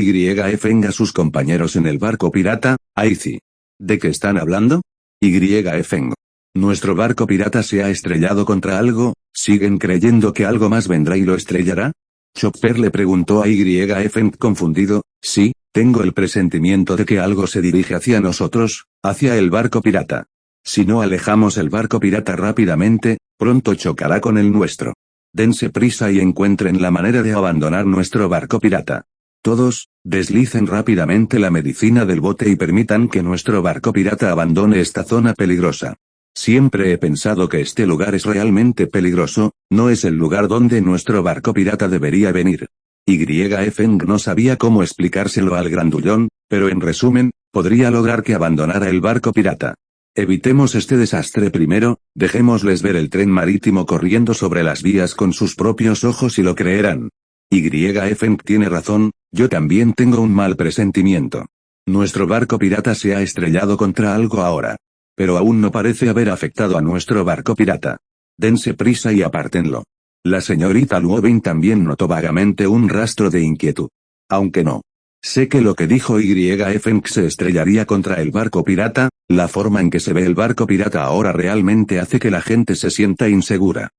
Feng a sus compañeros en el barco pirata. Aizi. ¿De qué están hablando? Feng. ¿Nuestro barco pirata se ha estrellado contra algo? ¿Siguen creyendo que algo más vendrá y lo estrellará? Chopper le preguntó a Feng confundido. Sí, tengo el presentimiento de que algo se dirige hacia nosotros, hacia el barco pirata. Si no alejamos el barco pirata rápidamente, pronto chocará con el nuestro. Dense prisa y encuentren la manera de abandonar nuestro barco pirata. Todos, deslicen rápidamente la medicina del bote y permitan que nuestro barco pirata abandone esta zona peligrosa. Siempre he pensado que este lugar es realmente peligroso, no es el lugar donde nuestro barco pirata debería venir. Feng no sabía cómo explicárselo al grandullón, pero en resumen, podría lograr que abandonara el barco pirata. Evitemos este desastre primero, dejémosles ver el tren marítimo corriendo sobre las vías con sus propios ojos y lo creerán. Feng tiene razón, yo también tengo un mal presentimiento. Nuestro barco pirata se ha estrellado contra algo ahora. Pero aún no parece haber afectado a nuestro barco pirata. Dense prisa y apártenlo. La señorita Luoben también notó vagamente un rastro de inquietud. Aunque no. Sé que lo que dijo Feng se estrellaría contra el barco pirata, la forma en que se ve el barco pirata ahora realmente hace que la gente se sienta insegura.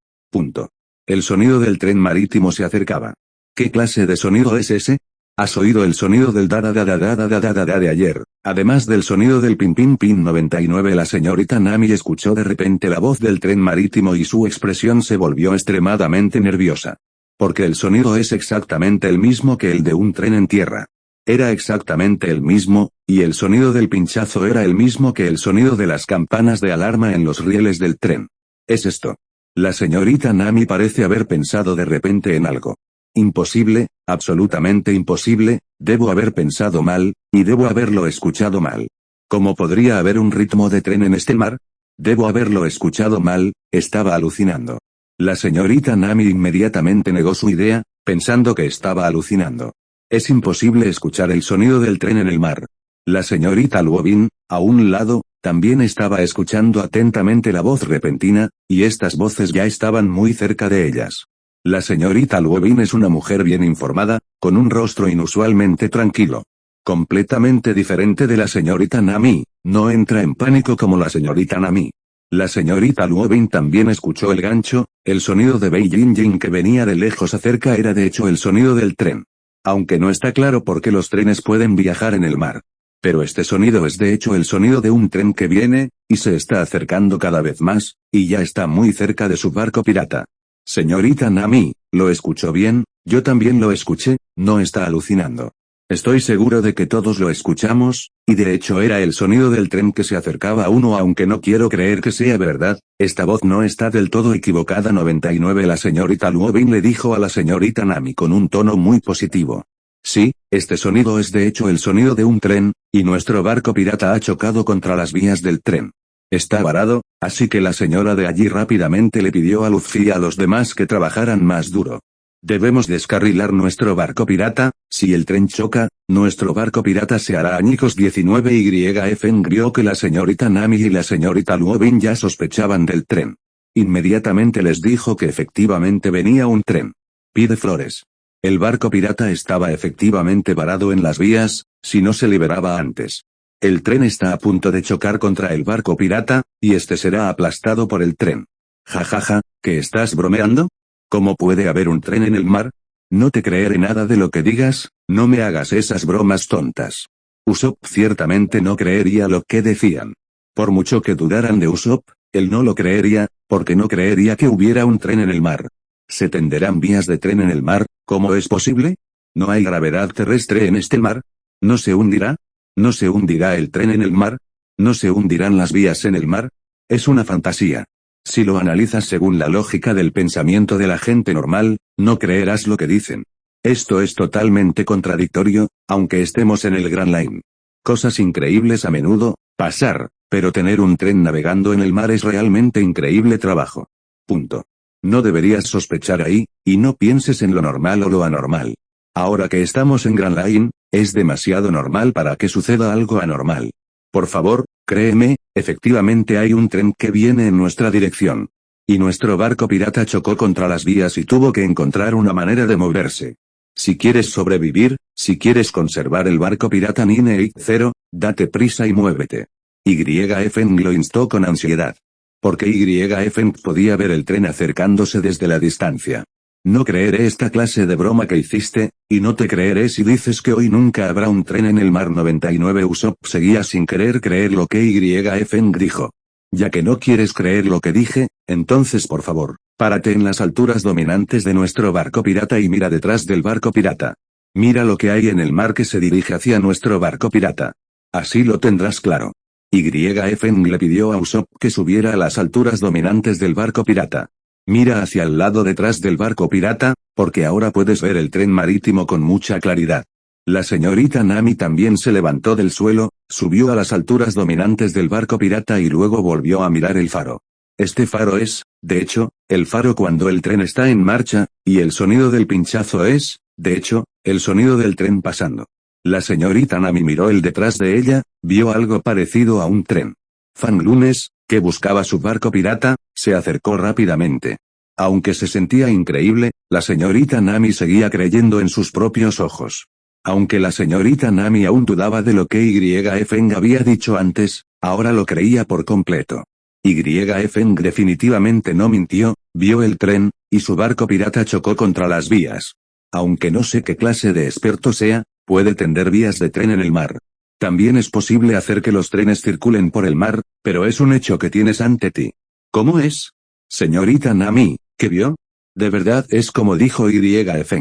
El sonido del tren marítimo se acercaba. ¿Qué clase de sonido es ese? ¿Has oído el sonido del da da da da da da da da da de ayer? Además del sonido del pin pin pin 99, la señorita Nami escuchó de repente la voz del tren marítimo y su expresión se volvió extremadamente nerviosa. Porque el sonido es exactamente el mismo que el de un tren en tierra. Era exactamente el mismo, y el sonido del pinchazo era el mismo que el sonido de las campanas de alarma en los rieles del tren. ¿Es esto? La señorita Nami parece haber pensado de repente en algo. Imposible, absolutamente imposible, debo haber pensado mal, y debo haberlo escuchado mal. ¿Cómo podría haber un ritmo de tren en este mar? Debo haberlo escuchado mal, estaba alucinando. La señorita Nami inmediatamente negó su idea, pensando que estaba alucinando. Es imposible escuchar el sonido del tren en el mar. La señorita Luobin, a un lado, también estaba escuchando atentamente la voz repentina, y estas voces ya estaban muy cerca de ellas. La señorita Luobin es una mujer bien informada, con un rostro inusualmente tranquilo. Completamente diferente de la señorita Nami, no entra en pánico como la señorita Nami. La señorita Luobin también escuchó el gancho, el sonido de Beijing que venía de lejos acerca era de hecho el sonido del tren. Aunque no está claro por qué los trenes pueden viajar en el mar. Pero este sonido es de hecho el sonido de un tren que viene, y se está acercando cada vez más, y ya está muy cerca de su barco pirata. Señorita Nami, ¿lo escuchó bien? Yo también lo escuché, no está alucinando. Estoy seguro de que todos lo escuchamos, y de hecho era el sonido del tren que se acercaba a uno aunque no quiero creer que sea verdad, esta voz no está del todo equivocada 99 La señorita Luobin le dijo a la señorita Nami con un tono muy positivo. Sí, este sonido es de hecho el sonido de un tren, y nuestro barco pirata ha chocado contra las vías del tren. Está varado, así que la señora de allí rápidamente le pidió a Luffy y a los demás que trabajaran más duro. Debemos descarrilar nuestro barco pirata, si el tren choca, nuestro barco pirata se hará añicos 19YF vio que la señorita Nami y la señorita Luobin ya sospechaban del tren. Inmediatamente les dijo que efectivamente venía un tren. Pide flores. El barco pirata estaba efectivamente varado en las vías, si no se liberaba antes. El tren está a punto de chocar contra el barco pirata, y este será aplastado por el tren. Jajaja, ¿que estás bromeando? ¿Cómo puede haber un tren en el mar? No te creeré nada de lo que digas, no me hagas esas bromas tontas. Usopp ciertamente no creería lo que decían. Por mucho que dudaran de Usopp, él no lo creería, porque no creería que hubiera un tren en el mar. ¿Se tenderán vías de tren en el mar? ¿Cómo es posible? ¿No hay gravedad terrestre en este mar? ¿No se hundirá? ¿No se hundirá el tren en el mar? ¿No se hundirán las vías en el mar? Es una fantasía. Si lo analizas según la lógica del pensamiento de la gente normal, no creerás lo que dicen. Esto es totalmente contradictorio, aunque estemos en el Grand Line. Cosas increíbles a menudo, pasar, pero tener un tren navegando en el mar es realmente increíble trabajo. Punto. No deberías sospechar ahí, y no pienses en lo normal o lo anormal. Ahora que estamos en Grand Line, es demasiado normal para que suceda algo anormal. Por favor, créeme, efectivamente hay un tren que viene en nuestra dirección. Y nuestro barco pirata chocó contra las vías y tuvo que encontrar una manera de moverse. Si quieres sobrevivir, si quieres conservar el barco pirata Nine 0, date prisa y muévete. YF lo instó con ansiedad. Porque YF podía ver el tren acercándose desde la distancia. No creeré esta clase de broma que hiciste, y no te creeré si dices que hoy nunca habrá un tren en el mar 99 Usopp seguía sin querer creer lo que YF dijo. Ya que no quieres creer lo que dije, entonces por favor, párate en las alturas dominantes de nuestro barco pirata y mira detrás del barco pirata. Mira lo que hay en el mar que se dirige hacia nuestro barco pirata. Así lo tendrás claro. YF le pidió a Usopp que subiera a las alturas dominantes del barco pirata. Mira hacia el lado detrás del barco pirata, porque ahora puedes ver el tren marítimo con mucha claridad. La señorita Nami también se levantó del suelo, subió a las alturas dominantes del barco pirata y luego volvió a mirar el faro. Este faro es, de hecho, el faro cuando el tren está en marcha, y el sonido del pinchazo es, de hecho, el sonido del tren pasando. La señorita Nami miró el detrás de ella, vio algo parecido a un tren. Fan Lunes, que buscaba su barco pirata, se acercó rápidamente. Aunque se sentía increíble, la señorita Nami seguía creyendo en sus propios ojos. Aunque la señorita Nami aún dudaba de lo que YF había dicho antes, ahora lo creía por completo. YF definitivamente no mintió, vio el tren, y su barco pirata chocó contra las vías. Aunque no sé qué clase de experto sea, puede tender vías de tren en el mar. También es posible hacer que los trenes circulen por el mar, pero es un hecho que tienes ante ti. ¿Cómo es? Señorita Nami, ¿qué vio? De verdad es como dijo YF.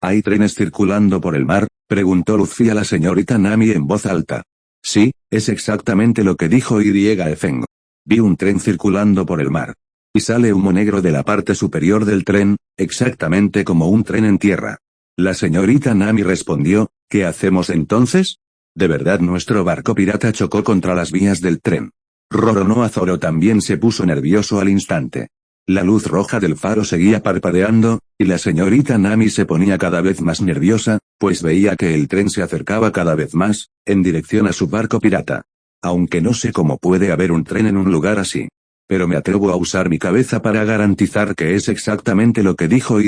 Hay trenes circulando por el mar, Preguntó Luffy a la señorita Nami en voz alta. Sí, es exactamente lo que dijo Feng. Vi un tren circulando por el mar. Y sale humo negro de la parte superior del tren, exactamente como un tren en tierra. La señorita Nami respondió, ¿qué hacemos entonces? De verdad nuestro barco pirata chocó contra las vías del tren. Roronoa Zoro también se puso nervioso al instante. La luz roja del faro seguía parpadeando, y la señorita Nami se ponía cada vez más nerviosa, pues veía que el tren se acercaba cada vez más, en dirección a su barco pirata. Aunque no sé cómo puede haber un tren en un lugar así. Pero me atrevo a usar mi cabeza para garantizar que es exactamente lo que dijo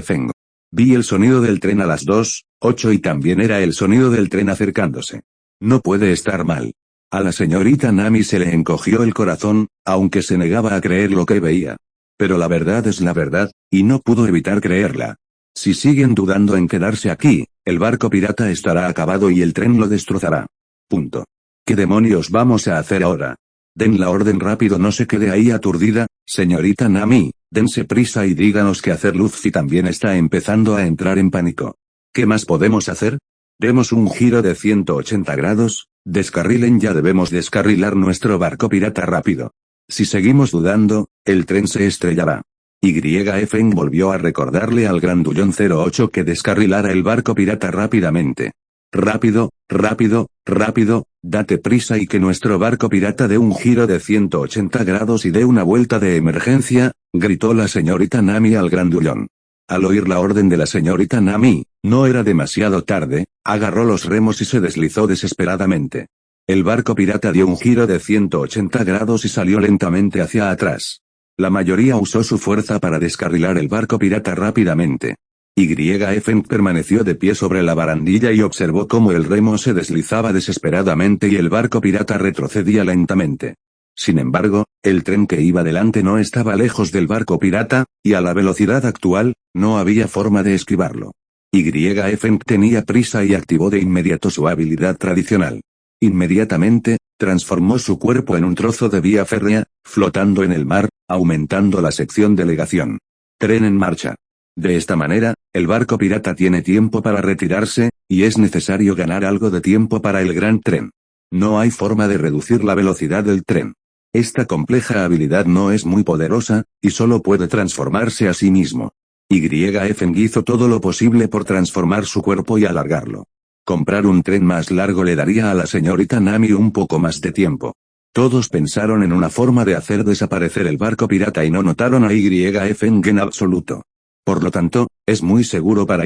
Feng. Vi el sonido del tren a las 2:08 y también era el sonido del tren acercándose. No puede estar mal. A la señorita Nami se le encogió el corazón, aunque se negaba a creer lo que veía. Pero la verdad es la verdad, y no pudo evitar creerla. Si siguen dudando en quedarse aquí, el barco pirata estará acabado y el tren lo destrozará. Punto. ¿Qué demonios vamos a hacer ahora? Den la orden rápido, no se quede ahí aturdida, señorita Nami, dense prisa y díganos qué hacer. Luffy también está empezando a entrar en pánico. ¿Qué más podemos hacer? Demos un giro de 180 grados, descarrilen, ya debemos descarrilar nuestro barco pirata rápido. Si seguimos dudando, el tren se estrellará. Feng volvió a recordarle al grandullón 08 que descarrilara el barco pirata rápidamente. Rápido, rápido, rápido, date prisa y que nuestro barco pirata dé un giro de 180 grados y dé una vuelta de emergencia, gritó la señorita Nami al grandullón. Al oír la orden de la señorita Nami, no era demasiado tarde, agarró los remos y se deslizó desesperadamente. El barco pirata dio un giro de 180 grados y salió lentamente hacia atrás. La mayoría usó su fuerza para descarrilar el barco pirata rápidamente. Feng permaneció de pie sobre la barandilla y observó cómo el remo se deslizaba desesperadamente y el barco pirata retrocedía lentamente. Sin embargo, el tren que iba delante no estaba lejos del barco pirata, y a la velocidad actual, no había forma de esquivarlo. Feng tenía prisa y activó de inmediato su habilidad tradicional. Inmediatamente, transformó su cuerpo en un trozo de vía férrea, flotando en el mar, aumentando la sección de legación. Tren en marcha. De esta manera, el barco pirata tiene tiempo para retirarse, y es necesario ganar algo de tiempo para el gran tren. No hay forma de reducir la velocidad del tren. Esta compleja habilidad no es muy poderosa, y solo puede transformarse a sí mismo. Feng hizo todo lo posible por transformar su cuerpo y alargarlo. Comprar un tren más largo le daría a la señorita Nami un poco más de tiempo. Todos pensaron en una forma de hacer desaparecer el barco pirata y no notaron a Feng en absoluto. Por lo tanto, es muy seguro para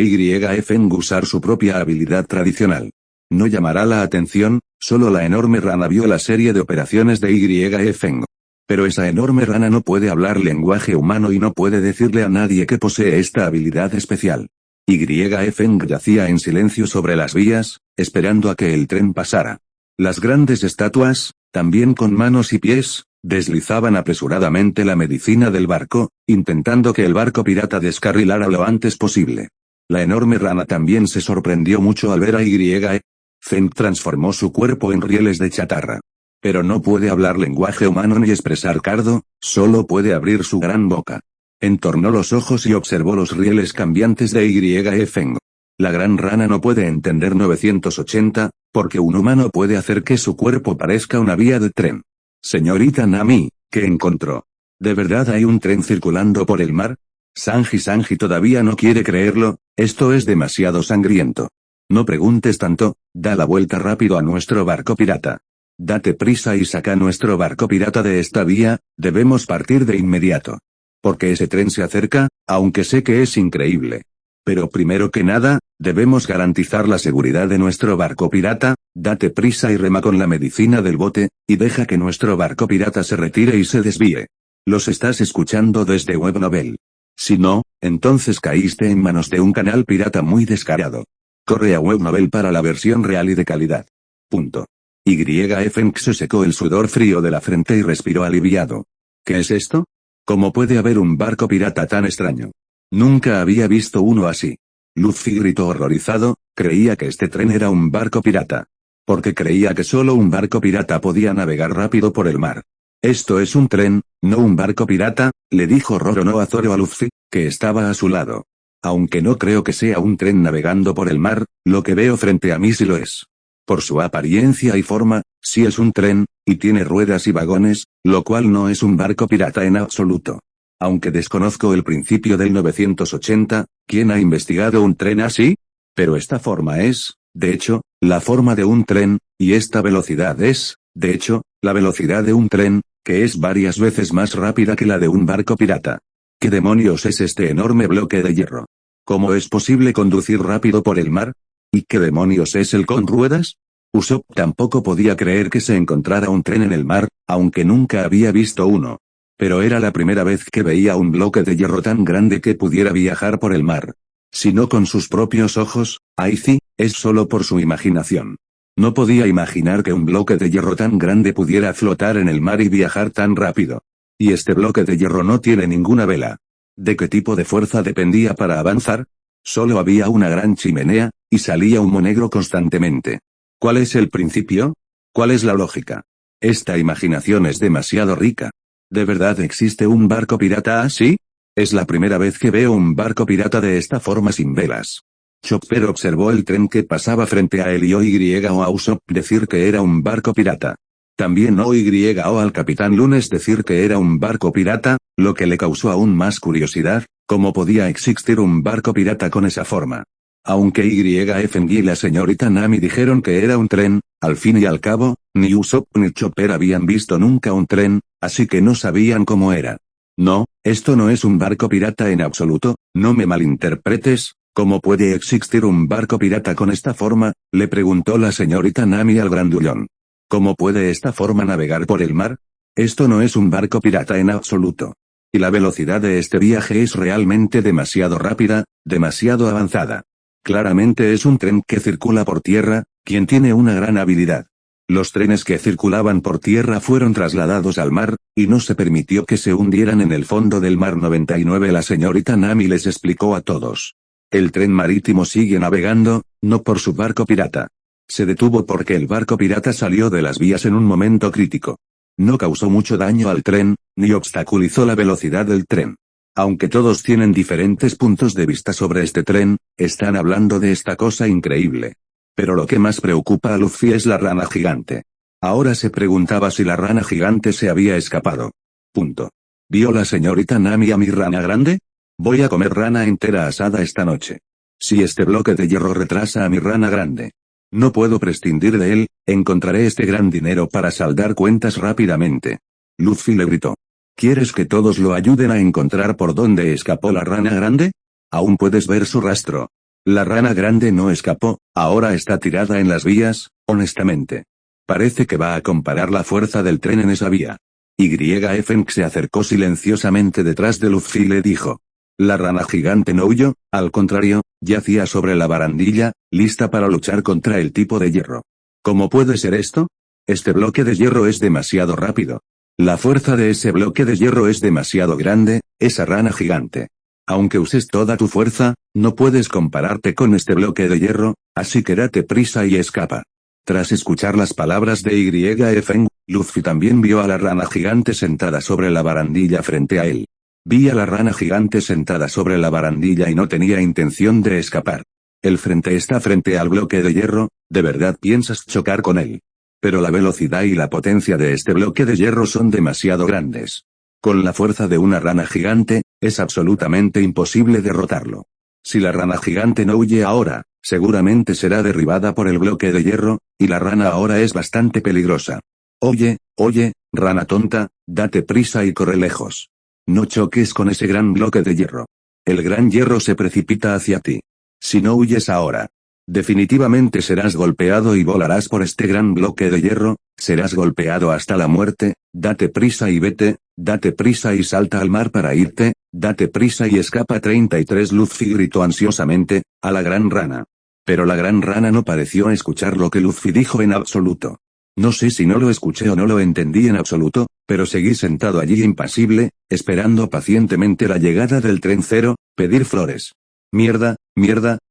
Feng usar su propia habilidad tradicional. No llamará la atención, solo la enorme rana vio la serie de operaciones de Feng. Pero esa enorme rana no puede hablar lenguaje humano y no puede decirle a nadie que posee esta habilidad especial. Feng yacía en silencio sobre las vías, esperando a que el tren pasara. Las grandes estatuas, también con manos y pies, deslizaban apresuradamente la medicina del barco, intentando que el barco pirata descarrilara lo antes posible. La enorme rana también se sorprendió mucho al ver a Feng transformó su cuerpo en rieles de chatarra. Pero no puede hablar lenguaje humano ni expresar cardo, solo puede abrir su gran boca. Entornó los ojos y observó los rieles cambiantes de Feng. La gran rana no puede entender 980, porque un humano puede hacer que su cuerpo parezca una vía de tren. Señorita Nami, ¿qué encontró? ¿De verdad hay un tren circulando por el mar? Sanji todavía no quiere creerlo, esto es demasiado sangriento. No preguntes tanto, da la vuelta rápido a nuestro barco pirata. Date prisa y saca nuestro barco pirata de esta vía, debemos partir de inmediato. Porque ese tren se acerca, aunque sé que es increíble. Pero primero que nada, debemos garantizar la seguridad de nuestro barco pirata, date prisa y rema con la medicina del bote, y deja que nuestro barco pirata se retire y se desvíe. Los estás escuchando desde Webnovel. Si no, entonces caíste en manos de un canal pirata muy descarado. Corre a Webnovel para la versión real y de calidad. Punto. Feng se secó el sudor frío de la frente y respiró aliviado. ¿Qué es esto? ¿Cómo puede haber un barco pirata tan extraño? Nunca había visto uno así. Luffy gritó horrorizado, creía que este tren era un barco pirata. Porque creía que solo un barco pirata podía navegar rápido por el mar. Esto es un tren, no un barco pirata, le dijo Roronoa Zoro a Luffy, que estaba a su lado. Aunque no creo que sea un tren navegando por el mar, lo que veo frente a mí sí lo es. Por su apariencia y forma, sí es un tren, y tiene ruedas y vagones, lo cual no es un barco pirata en absoluto. Aunque desconozco el principio del 980, ¿quién ha investigado un tren así? Pero esta forma es, de hecho, la forma de un tren, y esta velocidad es, de hecho, la velocidad de un tren, que es varias veces más rápida que la de un barco pirata. ¿Qué demonios es este enorme bloque de hierro? ¿Cómo es posible conducir rápido por el mar? ¿Y qué demonios es el con ruedas? Usopp tampoco podía creer que se encontrara un tren en el mar, aunque nunca había visto uno. Pero era la primera vez que veía un bloque de hierro tan grande que pudiera viajar por el mar. Si no con sus propios ojos, ahí sí, es solo por su imaginación. No podía imaginar que un bloque de hierro tan grande pudiera flotar en el mar y viajar tan rápido. Y este bloque de hierro no tiene ninguna vela. ¿De qué tipo de fuerza dependía para avanzar? Solo había una gran chimenea, y salía humo negro constantemente. ¿Cuál es el principio? ¿Cuál es la lógica? Esta imaginación es demasiado rica. ¿De verdad existe un barco pirata así? Es la primera vez que veo un barco pirata de esta forma sin velas. Chopper observó el tren que pasaba frente a él y oyó a Usopp decir que era un barco pirata. También oyó al Capitán Lunes decir que era un barco pirata, lo que le causó aún más curiosidad, ¿cómo podía existir un barco pirata con esa forma? Aunque YF y la señorita Nami dijeron que era un tren, al fin y al cabo, ni Usopp ni Chopper habían visto nunca un tren, así que no sabían cómo era. No, esto no es un barco pirata en absoluto, no me malinterpretes, ¿cómo puede existir un barco pirata con esta forma?, le preguntó la señorita Nami al grandullón. ¿Cómo puede esta forma navegar por el mar? Esto no es un barco pirata en absoluto. Y la velocidad de este viaje es realmente demasiado rápida, demasiado avanzada. Claramente es un tren que circula por tierra, quien tiene una gran habilidad. Los trenes que circulaban por tierra fueron trasladados al mar, y no se permitió que se hundieran en el fondo del mar 99. La señorita Nami les explicó a todos. El tren marítimo sigue navegando, no por su barco pirata. Se detuvo porque el barco pirata salió de las vías en un momento crítico. No causó mucho daño al tren, ni obstaculizó la velocidad del tren. Aunque todos tienen diferentes puntos de vista sobre este tren, están hablando de esta cosa increíble. Pero lo que más preocupa a Luffy es la rana gigante. Ahora se preguntaba si la rana gigante se había escapado. Punto. ¿Vio la señorita Nami a mi rana grande? Voy a comer rana entera asada esta noche. Si este bloque de hierro retrasa a mi rana grande, no puedo prescindir de él, encontraré este gran dinero para saldar cuentas rápidamente. Luffy le gritó. ¿Quieres que todos lo ayuden a encontrar por dónde escapó la rana grande? Aún puedes ver su rastro. La rana grande no escapó, ahora está tirada en las vías, honestamente. Parece que va a comparar la fuerza del tren en esa vía. YF se acercó silenciosamente detrás de Luffy y le dijo. La rana gigante no huyó, al contrario, yacía sobre la barandilla, lista para luchar contra el tipo de hierro. ¿Cómo puede ser esto? Este bloque de hierro es demasiado rápido. La fuerza de ese bloque de hierro es demasiado grande, esa rana gigante. Aunque uses toda tu fuerza, no puedes compararte con este bloque de hierro, así que date prisa y escapa. Tras escuchar las palabras de YF, Luffy también vio a la rana gigante sentada sobre la barandilla frente a él. Vi a la rana gigante sentada sobre la barandilla y no tenía intención de escapar. El frente está frente al bloque de hierro, ¿de verdad piensas chocar con él? Pero la velocidad y la potencia de este bloque de hierro son demasiado grandes. Con la fuerza de una rana gigante, es absolutamente imposible derrotarlo. Si la rana gigante no huye ahora, seguramente será derribada por el bloque de hierro, y la rana ahora es bastante peligrosa. Oye, rana tonta, date prisa y corre lejos. No choques con ese gran bloque de hierro. El gran hierro se precipita hacia ti. Si no huyes ahora, definitivamente serás golpeado y volarás por este gran bloque de hierro, serás golpeado hasta la muerte, date prisa y vete, date prisa y salta al mar para irte, date prisa y escapa. 33 Luffy gritó ansiosamente, a la gran rana. Pero la gran rana no pareció escuchar lo que Luffy dijo en absoluto. No sé si no lo escuché o no lo entendí en absoluto, pero seguí sentado allí impasible, esperando pacientemente la llegada del tren cero, pedir flores. Mierda,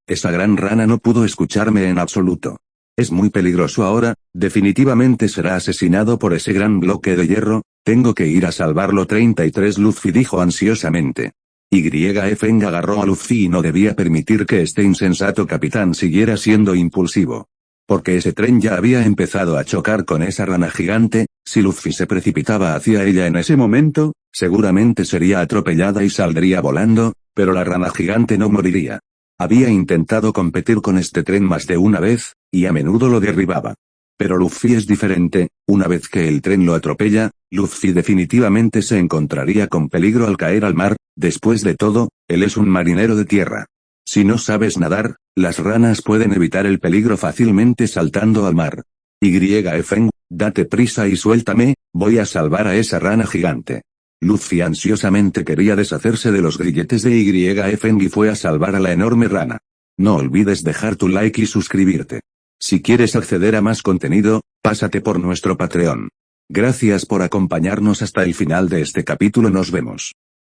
esa gran rana no pudo escucharme en absoluto. Es muy peligroso ahora, definitivamente será asesinado por ese gran bloque de hierro, tengo que ir a salvarlo. 33 Luffy dijo ansiosamente. YF agarró a Luffy y no debía permitir que este insensato capitán siguiera siendo impulsivo. Porque ese tren ya había empezado a chocar con esa rana gigante, si Luffy se precipitaba hacia ella en ese momento, seguramente sería atropellada y saldría volando, pero la rana gigante no moriría. Había intentado competir con este tren más de una vez, y a menudo lo derribaba. Pero Luffy es diferente, una vez que el tren lo atropella, Luffy definitivamente se encontraría con peligro al caer al mar, después de todo, él es un marinero de tierra. Si no sabes nadar, las ranas pueden evitar el peligro fácilmente saltando al mar. YF, date prisa y suéltame, voy a salvar a esa rana gigante. Luffy ansiosamente quería deshacerse de los grilletes de YF y fue a salvar a la enorme rana. No olvides dejar tu like y suscribirte. Si quieres acceder a más contenido, pásate por nuestro Patreon. Gracias por acompañarnos hasta el final de este capítulo, nos vemos.